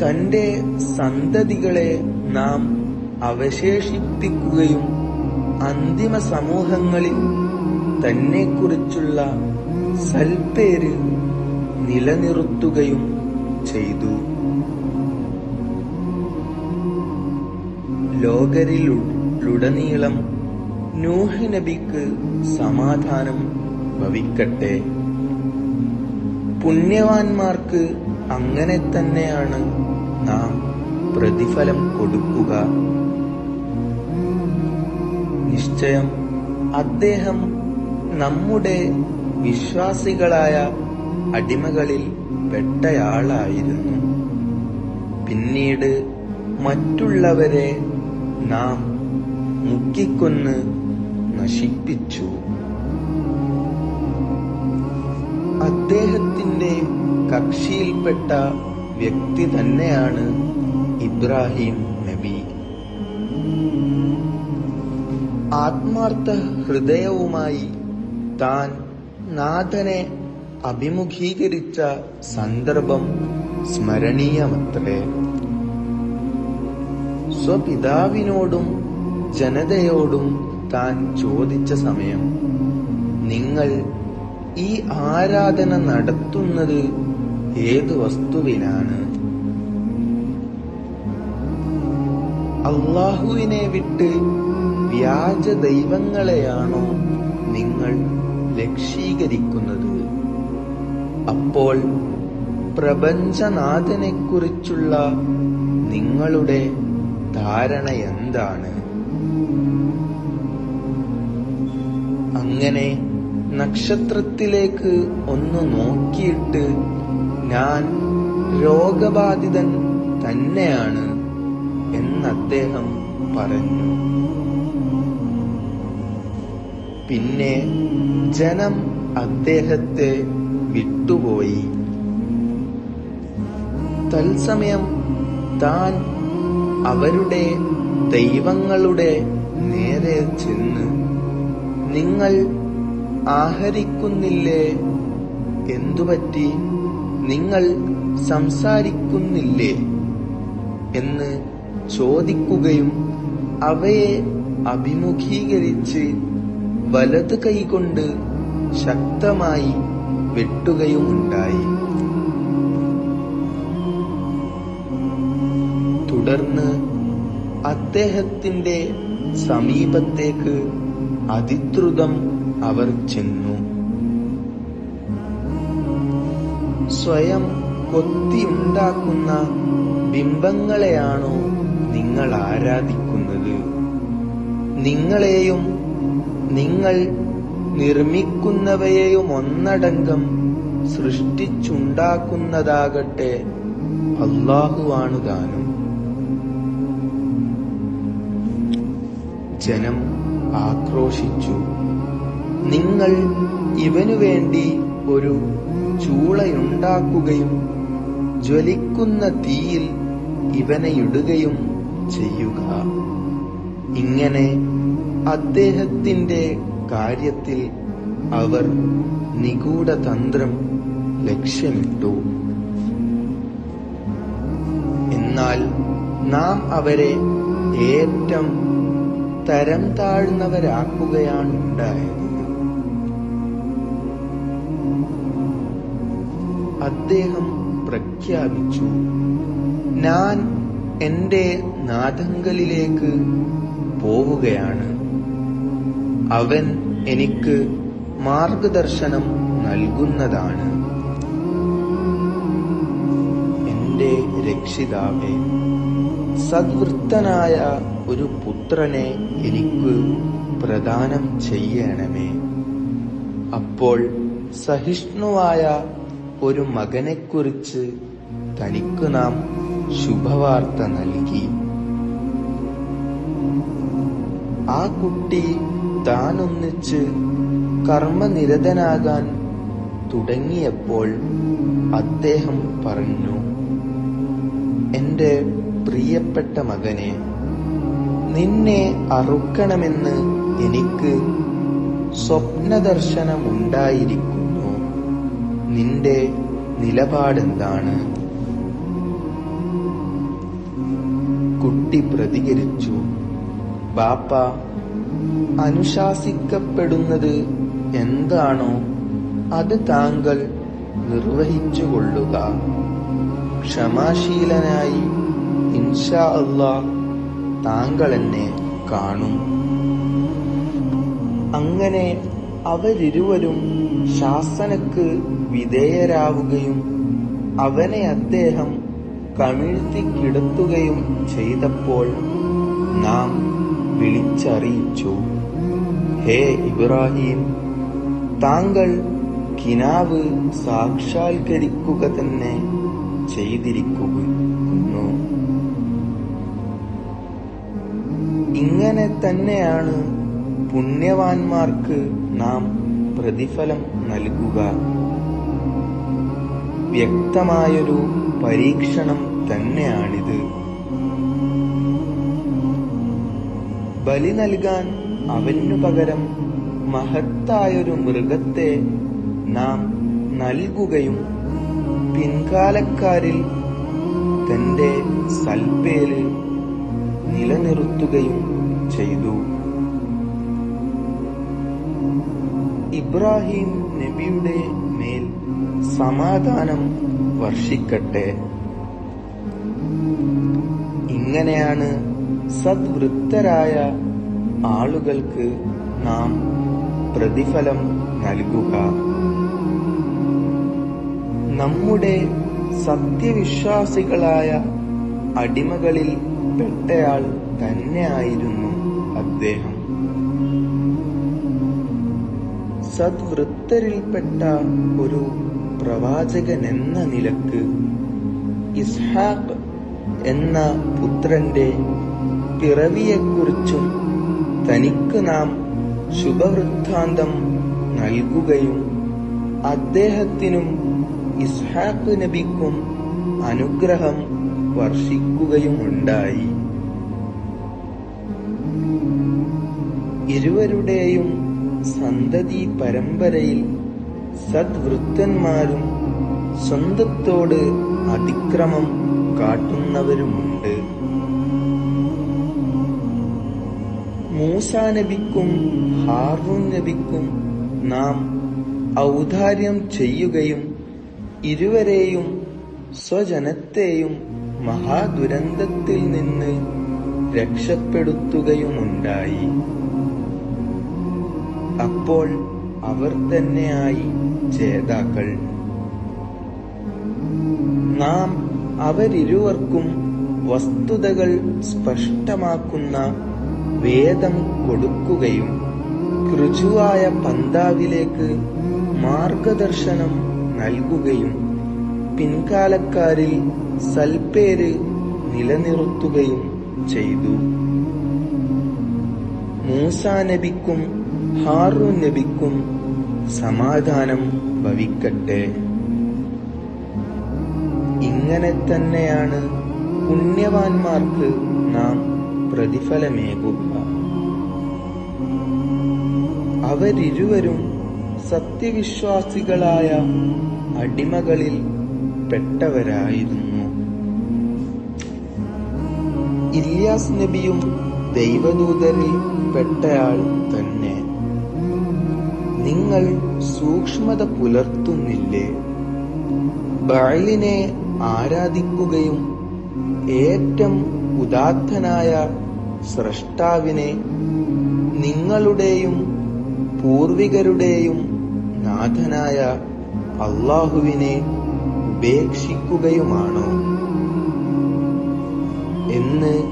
തന്റെ സന്തതികളെ നാം അവശേഷിപ്പിക്കുകയും അന്തിമ സമൂഹങ്ങളിൽ തന്നെക്കുറിച്ചുള്ള സൽപ്പേര് നിലനിർത്തുകയും ചെയ്തു. ലോകരിലുടനീളം നൂഹ് നബിക്ക് സമാധാനം ഭവിക്കട്ടെ. പുണ്യവാന്മാർക്ക് അങ്ങനെ തന്നെയാണ് നാം പ്രതിഫലം കൊടുക്കുക. നിശ്ചയം അദ്ദേഹം നമ്മുടെ വിശ്വാസികളായ അടിമകളിൽ പെട്ടയാളായിരുന്നു. പിന്നീട് മറ്റുള്ളവരെ നാം മുക്കിക്കൊന്ന് നശിപ്പിച്ചു. അദ്ദേഹത്തിന്റെ കക്ഷിയിൽപ്പെട്ട വ്യക്തി തന്നെയാണ് ഇബ്രാഹിം നബി. ആത്മാർത്ഥ ഹൃദയവുമായി താൻ നാഥനെ അഭിമുഖീകരിച്ച സന്ദർഭം സ്മരണീയമത്രേ. സ്വപിതാവിനോടും ജനതയോടും താൻ ചോദിച്ച സമയം, നിങ്ങൾ ഈ ആരാധന നടത്തുന്നത് ഏതു വസ്തുവിനാണ്? അല്ലാഹുവിനെ വിട്ട് വ്യാജ ദൈവങ്ങളെയാണോ നിങ്ങൾ ലക്ഷീകരിക്കുന്നത്? അപ്പോൾ പ്രപഞ്ചനാഥനെക്കുറിച്ചുള്ള നിങ്ങളുടെ ധാരണ എന്താണ്? അങ്ങനെ നക്ഷത്രത്തിലേക്ക് ഒന്ന് നോക്കിയിട്ട് ഞാൻ രോഗബാധിതൻ തന്നെയാണ് എന്നദ്ദേഹം പറഞ്ഞു. പിന്നെ ജനം അദ്ദേഹത്തെ വിട്ടുപോയി. തത്സമയം താൻ അവരുടെ ദൈവങ്ങളുടെ നേരെ ചെന്ന്, നിങ്ങൾ ആഹരിക്കുന്നില്ലേ? എന്തുപറ്റി? നിങ്ങൾ സംസാരിക്കുന്നില്ലേ? എന്ന് ചോദിക്കുകയും അവയെ അഭിമുഖീകരിച്ച് വലത് കൈകൊണ്ട് ശക്തമായി വെട്ടുകയുമുണ്ടായി. തുടർന്ന് അദ്ദേഹത്തിന്റെ സമീപത്തേക്ക് അതിദ്രുതം അവർ ചെന്നു. സ്വയം കൊത്തിയുണ്ടാക്കുന്ന ബിംബങ്ങളെയാണോ നിങ്ങൾ ആരാധിക്കുന്നത്? നിങ്ങളെയും നിങ്ങൾ നിർമ്മിക്കുന്നവയെയും ഒന്നടങ്കം സൃഷ്ടിച്ചുണ്ടാക്കുന്നതാകട്ടെ അല്ലാഹുവാണു താനും. ജനം ആക്രോശിച്ചു, നിങ്ങൾ ഇവനു വേണ്ടി ഒരു ചൂളയുണ്ടാക്കുകയും ജ്വലിക്കുന്ന തീയിൽ ഇവനെ ഇടുകയും ചെയ്യുക. ഇങ്ങനെ അദ്ദേഹത്തിന്റെ കാര്യത്തിൽ അവർ നിഗൂഢതന്ത്രം ലക്ഷ്യമിട്ടു. എന്നാൽ നാം അവരെ ഏറ്റവും തരം താഴ്ന്നവരാക്കുകയാണുണ്ടായത്. അദ്ദേഹം പ്രഖ്യാപിച്ചു, ഞാൻ എന്റെ നാഥങ്കലിലേക്ക് പോവുകയാണ്. അവൻ എനിക്ക് മാർഗദർശനം നൽകുന്നതാണ്. എന്റെ രക്ഷിതാവേ, സദ്വൃത്തനായ ഒരു പുത്രനെ എനിക്ക് പ്രദാനം ചെയ്യണമേ. അപ്പോൾ സഹിഷ്ണുവായ ഒരു മകനെക്കുറിച്ച് തനിക്ക് നാം ശുഭവാർത്ത നൽകി. ആ കുട്ടി താനൊന്നിച്ച് കർമ്മനിരതനാകാൻ തുടങ്ങിയപ്പോൾ അദ്ദേഹം പറഞ്ഞു, എന്റെ പ്രിയപ്പെട്ട മകനെ, നിന്നെ അറുക്കണമെന്ന് എനിക്ക് സ്വപ്നദർശനമുണ്ടായിരിക്കുന്നു. നിന്റെ നിലപാടെന്താണ്? കുട്ടി പ്രതികരിച്ചു, ബാപ്പ, അനുശാസിക്കപ്പെടുന്നത് എന്താണോ അത് താങ്കൾ നിർവഹിച്ചുകൊള്ളുക. ക്ഷമാശീലനായി ഇൻഷാ അല്ലാഹ് താങ്കൾ എന്നെ കാണും. അങ്ങനെ അവരിരുവരും ശാസനക്ക് വിധേയരാവുകയും അവനെ അദ്ദേഹം കമിഴ്ത്തി കിടത്തുകയും ചെയ്തപ്പോൾ നാം വിളിച്ചറിയിച്ചു, ഹേ ഇബ്രാഹിം, താങ്കൾ കിനാവ് സാക്ഷാത്കരിക്കുക തന്നെ ചെയ്തിരിക്കുന്നു. ഇങ്ങനെ തന്നെയാണ് പുണ്യവാന്മാർക്ക് നാം പ്രതിഫലം നൽകുക. വ്യക്തമായൊരു പരീക്ഷണം തന്നെയാണിത്. ബലി നൽകാൻ അവനു പകരം മഹത്തായൊരു മൃഗത്തെ നാം നൽകുകയും പിൻകാലക്കാരിൽ തന്റെ സൽപ്പേര് നിലനിർത്തുകയും ചെയ്തു. ഇബ്രാഹിം നബിയുടെ മേൽ സമാധാനം വർഷിക്കട്ടെ. ഇങ്ങനെയാണ് സദ്വൃത്തരായ ആളുകൾക്ക് നാം പ്രതിഫലം നൽകുക. നമ്മുടെ സത്യവിശ്വാസികളായ അടിമകളിൽ പെട്ടയാൾ തന്നെയായിരുന്നു അദ്ദേഹം. സദ്വൃത്തരിൽപ്പെട്ട ഒരു പ്രവാചകനെന്ന നിലക്ക് ഇസ്ഹാഖ് എന്ന പുത്രന്റെ പിറവിയെക്കുറിച്ചും തനിക്ക് നാം ശുഭവൃത്താന്തം നൽകുകയും അദ്ദേഹത്തിനും ഇസ്ഹാഖ് നബിക്കും അനുഗ്രഹം വർഷിക്കുകയുമുണ്ടായി. ഇരുവരുടെയും സന്തതി പരമ്പരയിൽ സദ്വൃത്തന്മാരും സ്വന്തത്തോട് അതിക്രമം കാട്ടുന്നവരുമുണ്ട്. മൂസാ നബിക്കും ഹാറൂൻ നബിക്കും നാം ഔദാര്യം ചെയ്യുകയും ഇരുവരെയും സ്വജനത്തെയും മഹാദുരന്തത്തിൽ നിന്ന് രക്ഷപ്പെടുത്തുകയുമുണ്ടായി. അപ്പോൾ അവർ തന്നെയായി ജേതാക്കൾ. നാം അവരിരുവർക്കും വസ്തുതകൾ സ്പഷ്ടമാക്കുന്ന വേദം കൊടുക്കുകയും ഋജുവായ പന്താവിലേക്ക് മാർഗദർശനം നൽകുകയും പിൻകാലക്കാരിൽ സൽപ്പേര് നിലനിർത്തുകയും ചെയ്തു. മൂസാ നബിക്കും ഹാറൂൻ നബിക്കും സമാധാനം ഭവിക്കട്ടെ. ഇങ്ങനെ തന്നെയാണ് പുണ്യവാന്മാർക്ക് നാം പ്രതിഫലമേകുക. അവരിരുവരും സത്യവിശ്വാസികളായ അടിമകളിൽ പെട്ടവരായിരുന്നു. ഇല്യാസ് നബിയും ദൈവദൂതരിൽ പെട്ടയാൾ തന്നെ. നിങ്ങൾ സൂക്ഷ്മത പുലർത്തുന്നില്ലേ? ബഅലിനെ ആരാധിക്കുകയും ഏറ്റവും ഉദാത്തനായ സ്രഷ്ടാവിനെ നിങ്ങളുടെയും പൂർവികരുടെയും നാഥനായ അല്ലാഹുവിനെ ഉപേക്ഷിക്കുകയുമാണോ എന്ന്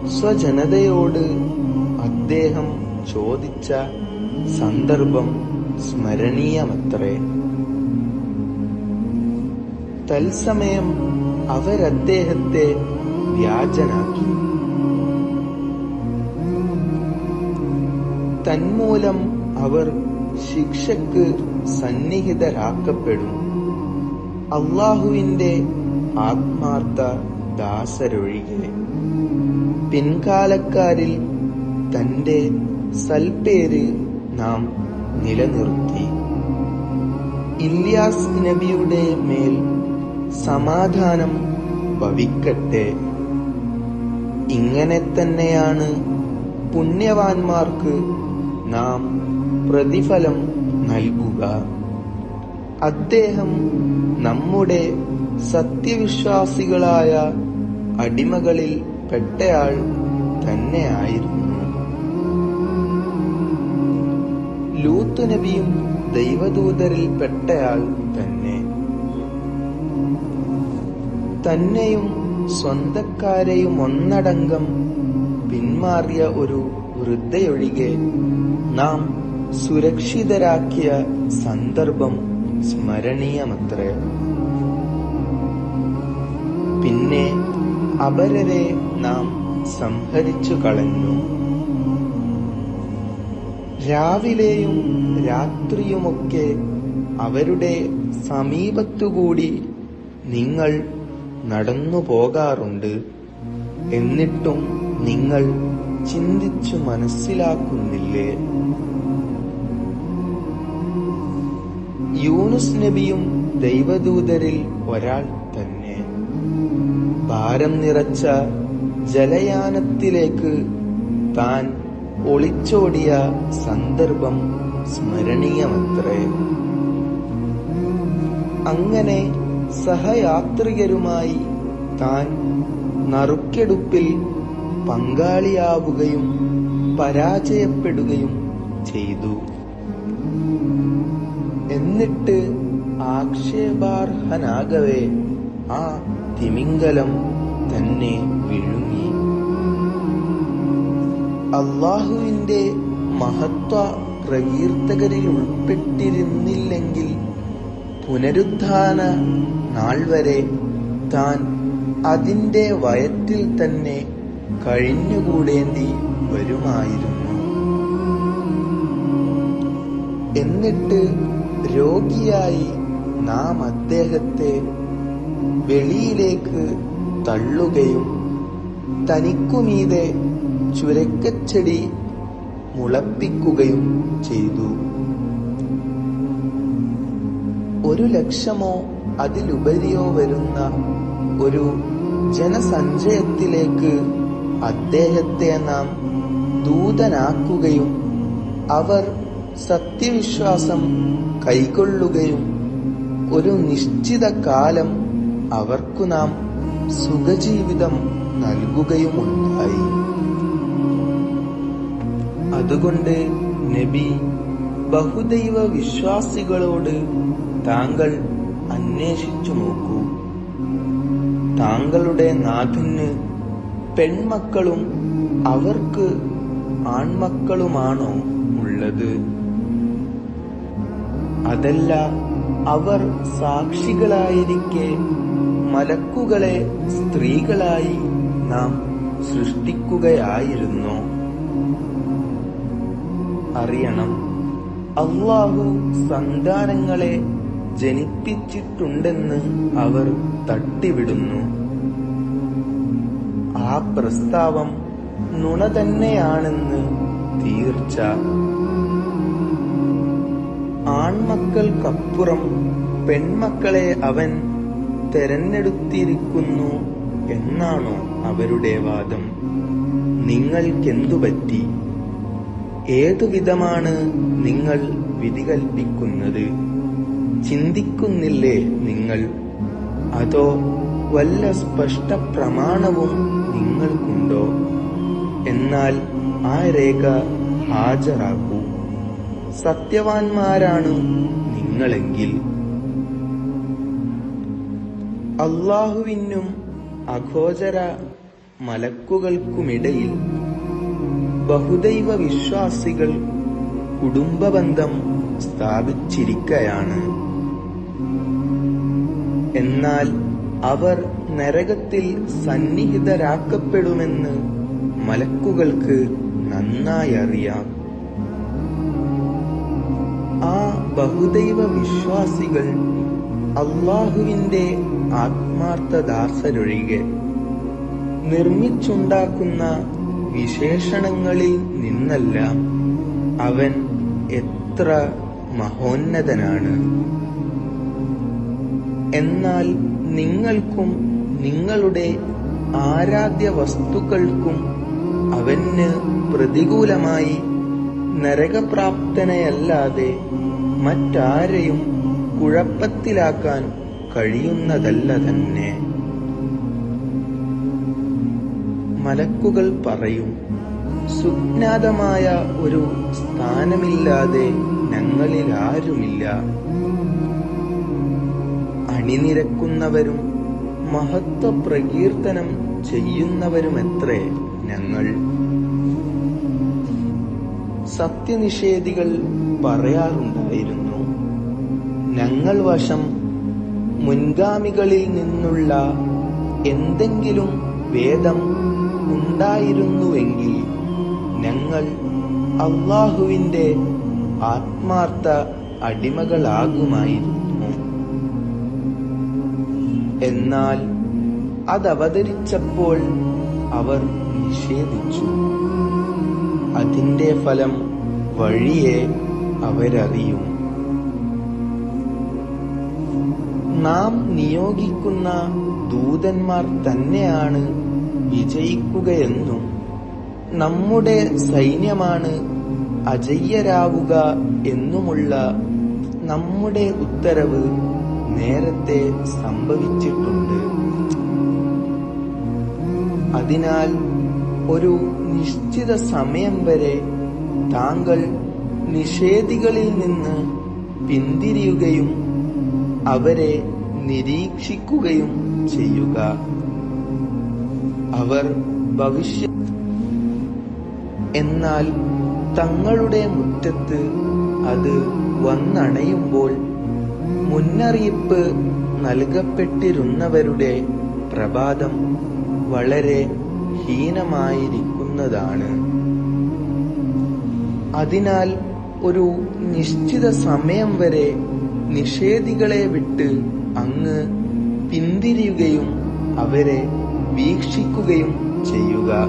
സ്വജനതയോട് അദ്ദേഹം ചോദിച്ച സന്ദർഭം സ്മരണീയമത്രേ. തത്സമയം അവരദ്ദേഹത്തെ വ്യാജനാക്കി. തന്മൂലം അവർ ശിക്ഷയ്ക്ക് സന്നിഹിതരാക്കപ്പെടും. അല്ലാഹുവിന്റെ ആത്മാർത്ഥ ദാസരൊഴികെ. പിൻകാലക്കാരിൽ തന്റെ സൽപ്പേര് നാം നിലനിർത്തി. ഇല്യാസ് നബിയുടെ മേൽ സമാധാനം ഭവിക്കട്ടെ. ഇങ്ങനെ തന്നെയാണ് പുണ്യവാന്മാർക്ക് നാം പ്രതിഫലം നൽകുക. അദ്ദേഹം നമ്മുടെ സത്യവിശ്വാസികളായ അടിമകളിൽ പെട്ടയാൾ തന്നെയായിരുന്നു. ലൂത്ത് നബിയും ദൈവദൂതരിൽ പെട്ടയാൾ തന്നെ. തന്നെയും സ്വന്തക്കാരെയും ഒന്നടങ്കം പിന്മാറിയ ഒരു വൃദ്ധയൊഴികെ നാം സുരക്ഷിതരാക്കിയ സന്ദർഭം സ്മരണീയമത്രേ. പിന്നെ അപരരെ നാം സംഹരിച്ചു കളഞ്ഞു. രാവിലെയും രാത്രിയുമൊക്കെ അവരുടെ സമീപത്തുകൂടി നിങ്ങൾ നടന്നു പോകാറുണ്ട്. എന്നിട്ടും നിങ്ങൾ ചിന്തിച്ചു മനസ്സിലാക്കുന്നില്ലേ? യൂനുസ് നബിയും ദൈവദൂതരിൽ ഒരാൾ തന്നെ. ഭാരം നിറച്ച ജലയാനത്തിലേക്ക് താൻ ഒളിച്ചോടിയ സന്ദർഭം സ്മരണീയമത്രേ. അങ്ങനെ സഹയാത്രികരുമായി താൻ നറുക്കെടുപ്പിൽ പങ്കാളിയാവുകയും പരാജയപ്പെടുകയും ചെയ്തു. എന്നിട്ട് ആക്ഷേപാർഹനാകവേ ആ തിമിംഗലം തന്നെ വിഴുങ്ങി. അല്ലാഹുവിന്റെ മഹത്വ പ്രകീർത്തകരിൽ ഉൾപ്പെട്ടിരുന്നില്ലെങ്കിൽ പുനരുദ്ധാന നാൾ വരെ താൻ അതിന്റെ വയറ്റിൽ തന്നെ കഴിഞ്ഞുകൂടേണ്ടി വരുമായിരുന്നു. എന്നിട്ട് രോഗിയായി നാം അദ്ദേഹത്തെ വെളിയിലേക്ക് തള്ളുകയും തനിക്കുമീതെ ചുരക്കച്ചെടി മുളപ്പിക്കുകയും ചെയ്തു. 100,000 അതിലുപരിയോ വരുന്ന ഒരു ജനസഞ്ചയത്തിലേക്ക് അദ്ദേഹത്തെ നാം ദൂതനാക്കുകയും അവർ സത്യവിശ്വാസം കൈക്കൊള്ളുകയും ഒരു നിശ്ചിത കാലം അവർക്കു നാം സുഖജീവിതം നൽകുകയുമുണ്ടായി. അതുകൊണ്ട് നബി, ബഹുദൈവ വിശ്വാസികളോട് താങ്കൾ അന്വേഷിച്ചു നോക്കൂ. താങ്കളുടെ നാഥന് പെൺമക്കളും അവർക്ക് ആൺമക്കളുമാണോ ഉള്ളത്? അതല്ല, അവർ സാക്ഷികളായിരിക്കെ മലക്കുകളെ സ്ത്രീകളായി നാം സൃഷ്ടിക്കുകയായിരുന്നോ? അറിയണം, അല്ലാഹു സന്താനങ്ങളെ ജനിപ്പിച്ചിട്ടുണ്ടെന്ന് അവർ തട്ടിവിടുന്നു. ആ പ്രസ്താവം നുണ തന്നെയാണെന്ന് തീർച്ച. ആൺമക്കൾക്കപ്പുറം പെൺമക്കളെ അവൻ തെരഞ്ഞെടുത്തിരിക്കുന്നു എന്നാണോ അവരുടെ വാദം? നിങ്ങൾക്കെന്തുപറ്റി? ഏതുവിധമാണ് നിങ്ങൾ വിധി കൽപ്പിക്കുന്നത്? ചിന്തിക്കുന്നില്ലേ നിങ്ങൾ? അതോ വല്ല സ്പഷ്ട പ്രമാണവും നിങ്ങൾക്കുണ്ടോ? എന്നാൽ ആ രേഖ ഹാജരാക്കൂ. സത്യവാൻമാരാണ് നിങ്ങളെങ്കിൽ. അല്ലാഹുവിനും അഗോചര മലക്കുകൾക്കുമിടയിൽ ബഹുദൈവ വിശ്വാസികൾ കുടുംബബന്ധം സ്ഥാപിച്ചിരിക്കയാണ്. എന്നാൽ അവർ നരകത്തിൽ സന്നിഹിതരാക്കപ്പെടുമെന്ന് മലക്കുകൾക്ക് നന്നായി അറിയാം. ആ ബഹുദൈവ വിശ്വാസികൾ അല്ലാഹുവിന്റെ ആത്മാർത്ഥദാസരൊഴികെ നിർമ്മിച്ചുണ്ടാക്കുന്ന വിശേഷണങ്ങളിൽ നിന്നെല്ലാം അവൻ എത്ര മഹോന്നതനാണ്. എന്നാൽ നിങ്ങൾക്കും നിങ്ങളുടെ ആരാധ്യ വസ്തുക്കൾക്കും അവന് പ്രതികൂലമായി നരകപ്രാപ്തനെയല്ലാതെ മറ്റാരെയും കുഴപ്പത്തിലാക്കാൻ കഴിയുന്നതല്ല തന്നെ. മലക്കുകൾ പറയും, സുജ്ഞാതമായ ഒരു സ്ഥാനമില്ലാതെ ഞങ്ങളിലാരുമില്ല. അണിനിരക്കുന്നവരും മഹത്വ പ്രകീർത്തനം ചെയ്യുന്നവരുമെത്രേ ഞങ്ങൾ. സത്യനിഷേധികൾ പറയാറുണ്ടായിരുന്നു, ഞങ്ങൾ വശം മുൻഗാമികളിൽ നിന്നുള്ള എന്തെങ്കിലും വേദം ഉണ്ടായിരുന്നുവെങ്കിൽ ഞങ്ങൾ അല്ലാഹുവിന്റെ ആത്മാർത്ഥ അടിമകളാകുമായിരുന്നു. എന്നാൽ അതവതരിച്ചപ്പോൾ അവർ നിഷേധിച്ചു. അതിന്റെ ഫലം വഴിയെ അവരറിയും. നാം നിയോഗിക്കുന്ന ദൂതന്മാർ തന്നെയാണ് വിജയിക്കുകയെന്നും നമ്മുടെ സൈന്യമാണ് അജയ്യരാവുക എന്നുമുള്ള നമ്മുടെ ഉത്തരവ് നേരത്തെ സംഭവിച്ചിട്ടുണ്ട്. അതിനാൽ ഒരു നിശ്ചിത സമയം വരെ താങ്കൾ നിഷേധികളിൽ നിന്ന് പിന്തിരിയുകയും അവരെ നിരീക്ഷിക്കുകയും ചെയ്യുക. അവർ എന്നാൽ തങ്ങളുടെ മുറ്റത്ത് അത് വന്നണയുമ്പോൾ മുന്നറിയിപ്പ് നൽകപ്പെട്ടിരുന്നവരുടെ പ്രഭാതം വളരെ ഹീനമായിരിക്കുന്നതാണ്. അതിനാൽ ഒരു നിശ്ചിത സമയം വരെ നിഷേധികളെ വിട്ട് അങ്ങ് പിന്തിരിയുകയും അവരെ വീക്ഷിക്കുകയും ചെയ്യുക.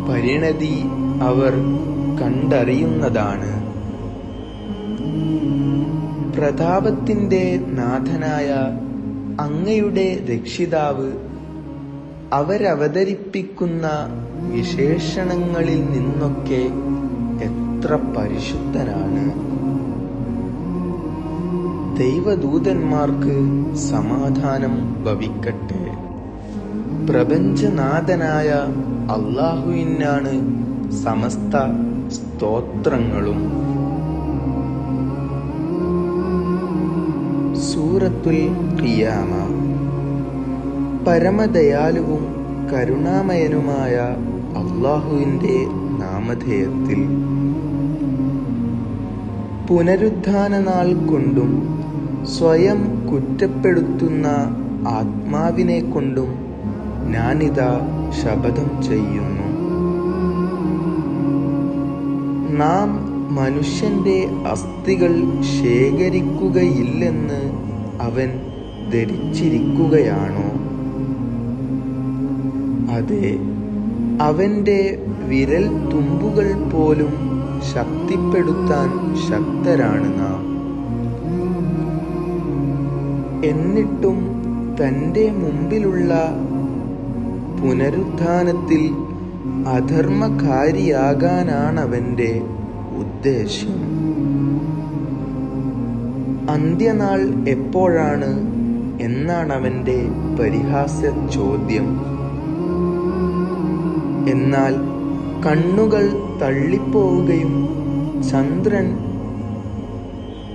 പരിണതി അവർ കണ്ടറിയുന്നതാണ്. പ്രതാപത്തിന്റെ നാഥനായ അങ്ങയുടെ രക്ഷിതാവ് അവരവതരിപ്പിക്കുന്ന വിശേഷണങ്ങളിൽ നിന്നൊക്കെ എത്ര പരിശുദ്ധനാണ്. ദൈവദൂതന്മാർക്ക് സമാധാനം ഭവിക്കട്ടെ. പ്രപഞ്ചനാഥനായ അല്ലാഹുവിനാണ് സമസ്ത സ്തോത്രങ്ങളും. സൂറത്തുൽ ഖിയാമ. പരമദയാലുവും കരുണാമയനുമായ അല്ലാഹുവിന്റെ നാമധേയത്തിൽ. പുനരുദ്ധാന നാൾ കൊണ്ടും സ്വയം കുറ്റപ്പെടുത്തുന്ന ആത്മാവിനെ കൊണ്ടും ഞാനിതാ ശപഥം ചെയ്യുന്നു. നാം മനുഷ്യന്റെ അസ്ഥികൾ ശേഖരിക്കുകയില്ലെന്ന് അവൻ ധരിച്ചിരിക്കുകയാണോ? അതെ, അവന്റെ വിരൽ തുമ്പുകൾ പോലും ശക്തിപ്പെടുത്താൻ ശക്തരാണ് നാം. എന്നിട്ടും തന്റെ മുമ്പിലുള്ള പുനരുത്ഥാനത്തിൽ അധർമ്മകാരിയാകാനാണവന്റെ ഉദ്ദേശ്യം. അന്ത്യനാൾ എപ്പോഴാണ് എന്നാണവന്റെ പരിഹാസ്യ ചോദ്യം. എന്നാൽ കണ്ണുകൾ തള്ളിപ്പോവുകയും ചന്ദ്രൻ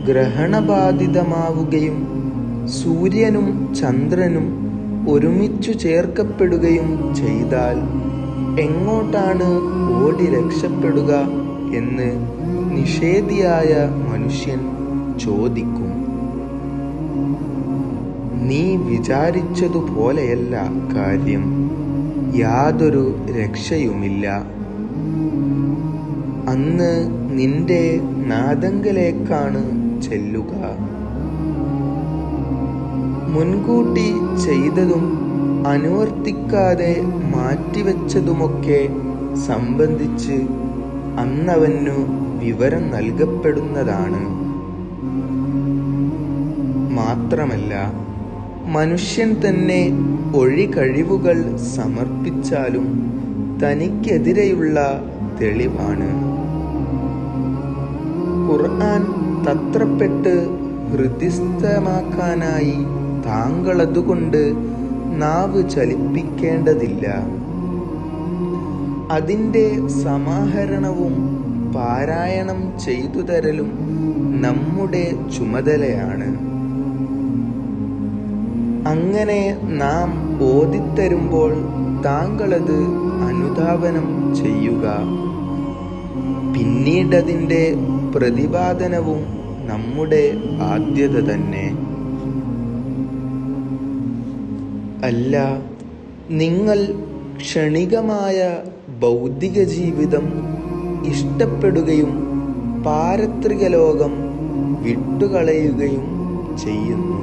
ഗ്രഹണബാധിതമാവുകയും സൂര്യനും ചന്ദ്രനും ഒരുമിച്ചു ചേർക്കപ്പെടുകയും ചെയ്താൽ എങ്ങോട്ടാണ് ഓടി രക്ഷപ്പെടുക എന്ന് നിഷേധിയായ മനുഷ്യൻ ചോദിക്കും. നീ വിചാരിച്ചതുപോലെയല്ല കാര്യം. യാതൊരു രക്ഷയുമില്ല. അന്ന് നിന്റെ നാദങ്കലേക്കാണ് ചെല്ലുക. മുൻകൂട്ടി ചെയ്തതും അനുവർത്തിക്കാതെ മാറ്റിവെച്ചതുമൊക്കെ സംബന്ധിച്ച് അന്നവനു വിവരം നൽകപ്പെടുന്നതാണ്. മാത്രമല്ല, മനുഷ്യൻ തന്നെ ഒഴികഴിവുകൾ സമർപ്പിച്ചാലും തനിക്കെതിരെയുള്ള തെളിവാണ്. ഖുർആൻ തത്രപ്പെട്ട് ഹൃദിസ്ഥമാക്കാനായി താങ്കളതുകൊണ്ട് നാവ് ചലിപ്പിക്കേണ്ടതില്ല. അതിൻ്റെ സമാഹരണവും പാരായണം ചെയ്തു തരലും നമ്മുടെ ചുമതലയാണ്. അങ്ങനെ നാം ഓതിത്തരുമ്പോൾ താങ്കളത് അനുധാവനം ചെയ്യുക. പിന്നീടതിൻ്റെ പ്രതിപാദനവും നമ്മുടെ ബാധ്യത തന്നെ. അല്ല, നിങ്ങൾ ക്ഷണികമായ ഭൗതിക ജീവിതം ഇഷ്ടപ്പെടുകയും പാരത്രിക ലോകം വിട്ടുകളയുകയും ചെയ്യുന്നു.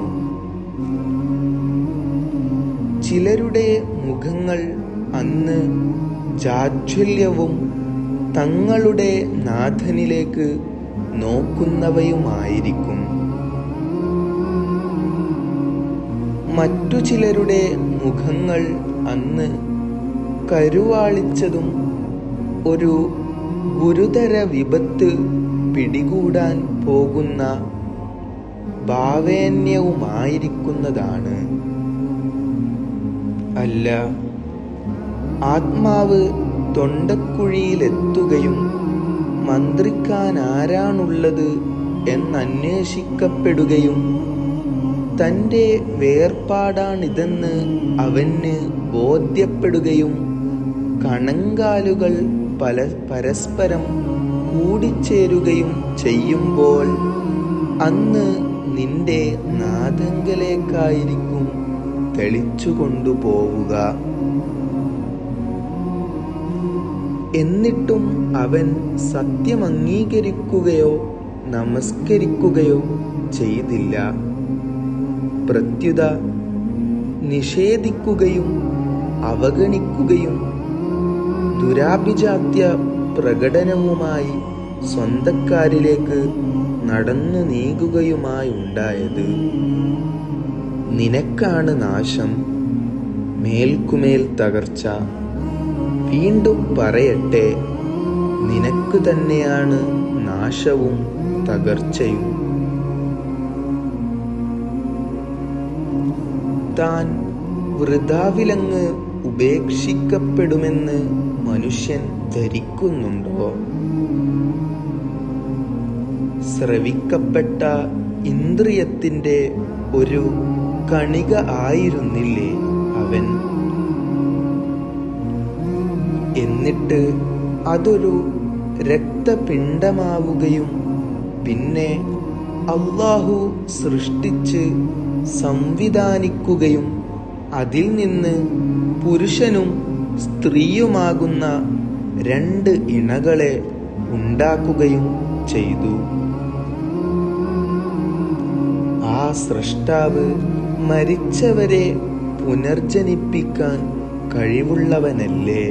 ചിലരുടെ മുഖങ്ങൾ അന്ന് ജാജ്വല്യവും തങ്ങളുടെ നാഥനിലേക്ക് നോക്കുന്നവയുമായിരിക്കും. മറ്റു ചിലരുടെ മുഖങ്ങൾ അന്ന് കരുവാളിച്ചതും ഒരു ഗുരുതര വിപത്ത് പിടികൂടാൻ പോകുന്ന ഭാവേന്യവുമായിരിക്കുന്നതാണ്. അല്ല, ആത്മാവ് തൊണ്ടക്കുഴിയിലെത്തുകയും മന്ത്രിക്കാനാരാണുള്ളത് എന്നന്വേഷിക്കപ്പെടുകയും തൻ്റെ വേർപാടാണിതെന്ന് അവന് ബോധ്യപ്പെടുകയും കണങ്കാലുകൾ പരസ്പരം കൂടിച്ചേരുകയും ചെയ്യുമ്പോൾ അന്ന് നിന്റെ നാഥങ്കലേക്കായിരിക്കും തെളിച്ചുകൊണ്ടുപോവുക. എന്നിട്ടും അവൻ സത്യം അംഗീകരിക്കുകയോ നമസ്കരിക്കുകയോ ചെയ്തില്ല. പ്രത്യുത നിഷേധിക്കുകയും അവഗണിക്കുകയും ദുരാഭിജാത്യ പ്രകടനവുമായി സ്വന്തക്കാരിലേക്ക് നടന്നു നീങ്ങുകയുമായുണ്ടായത്. നിനക്കാണ് നാശം, മേൽക്കുമേൽ തകർച്ച. വീണ്ടും പറയട്ടെ, നിനക്ക് തന്നെയാണ് നാശവും തകർച്ചയും. താൻ വൃഥാവിലങ്ങ് ഉപേക്ഷിക്കപ്പെടുമെന്ന് മനുഷ്യൻ ധരിക്കുന്നുണ്ടോ? ശ്രവിക്കപ്പെട്ട ഇന്ദ്രിയത്തിൻ്റെ ഒരു കണിക ആയിരുന്നില്ലേ അവൻ? എന്നിട്ട് അതൊരു രക്തപിണ്ഡമാവുകയും പിന്നെ അല്ലാഹു സൃഷ്ടിച്ച് സംവിധാനിക്കുകയും അതിൽ നിന്ന് പുരുഷനും സ്ത്രീയുമാകുന്ന രണ്ട് ഇണകളെ ഉണ്ടാക്കുകയും ചെയ്തു. ആ സ്രഷ്ടാവ് മരിച്ചവരെ പുനർജനിപ്പിക്കാൻ കഴിവുള്ളവനല്ലേ?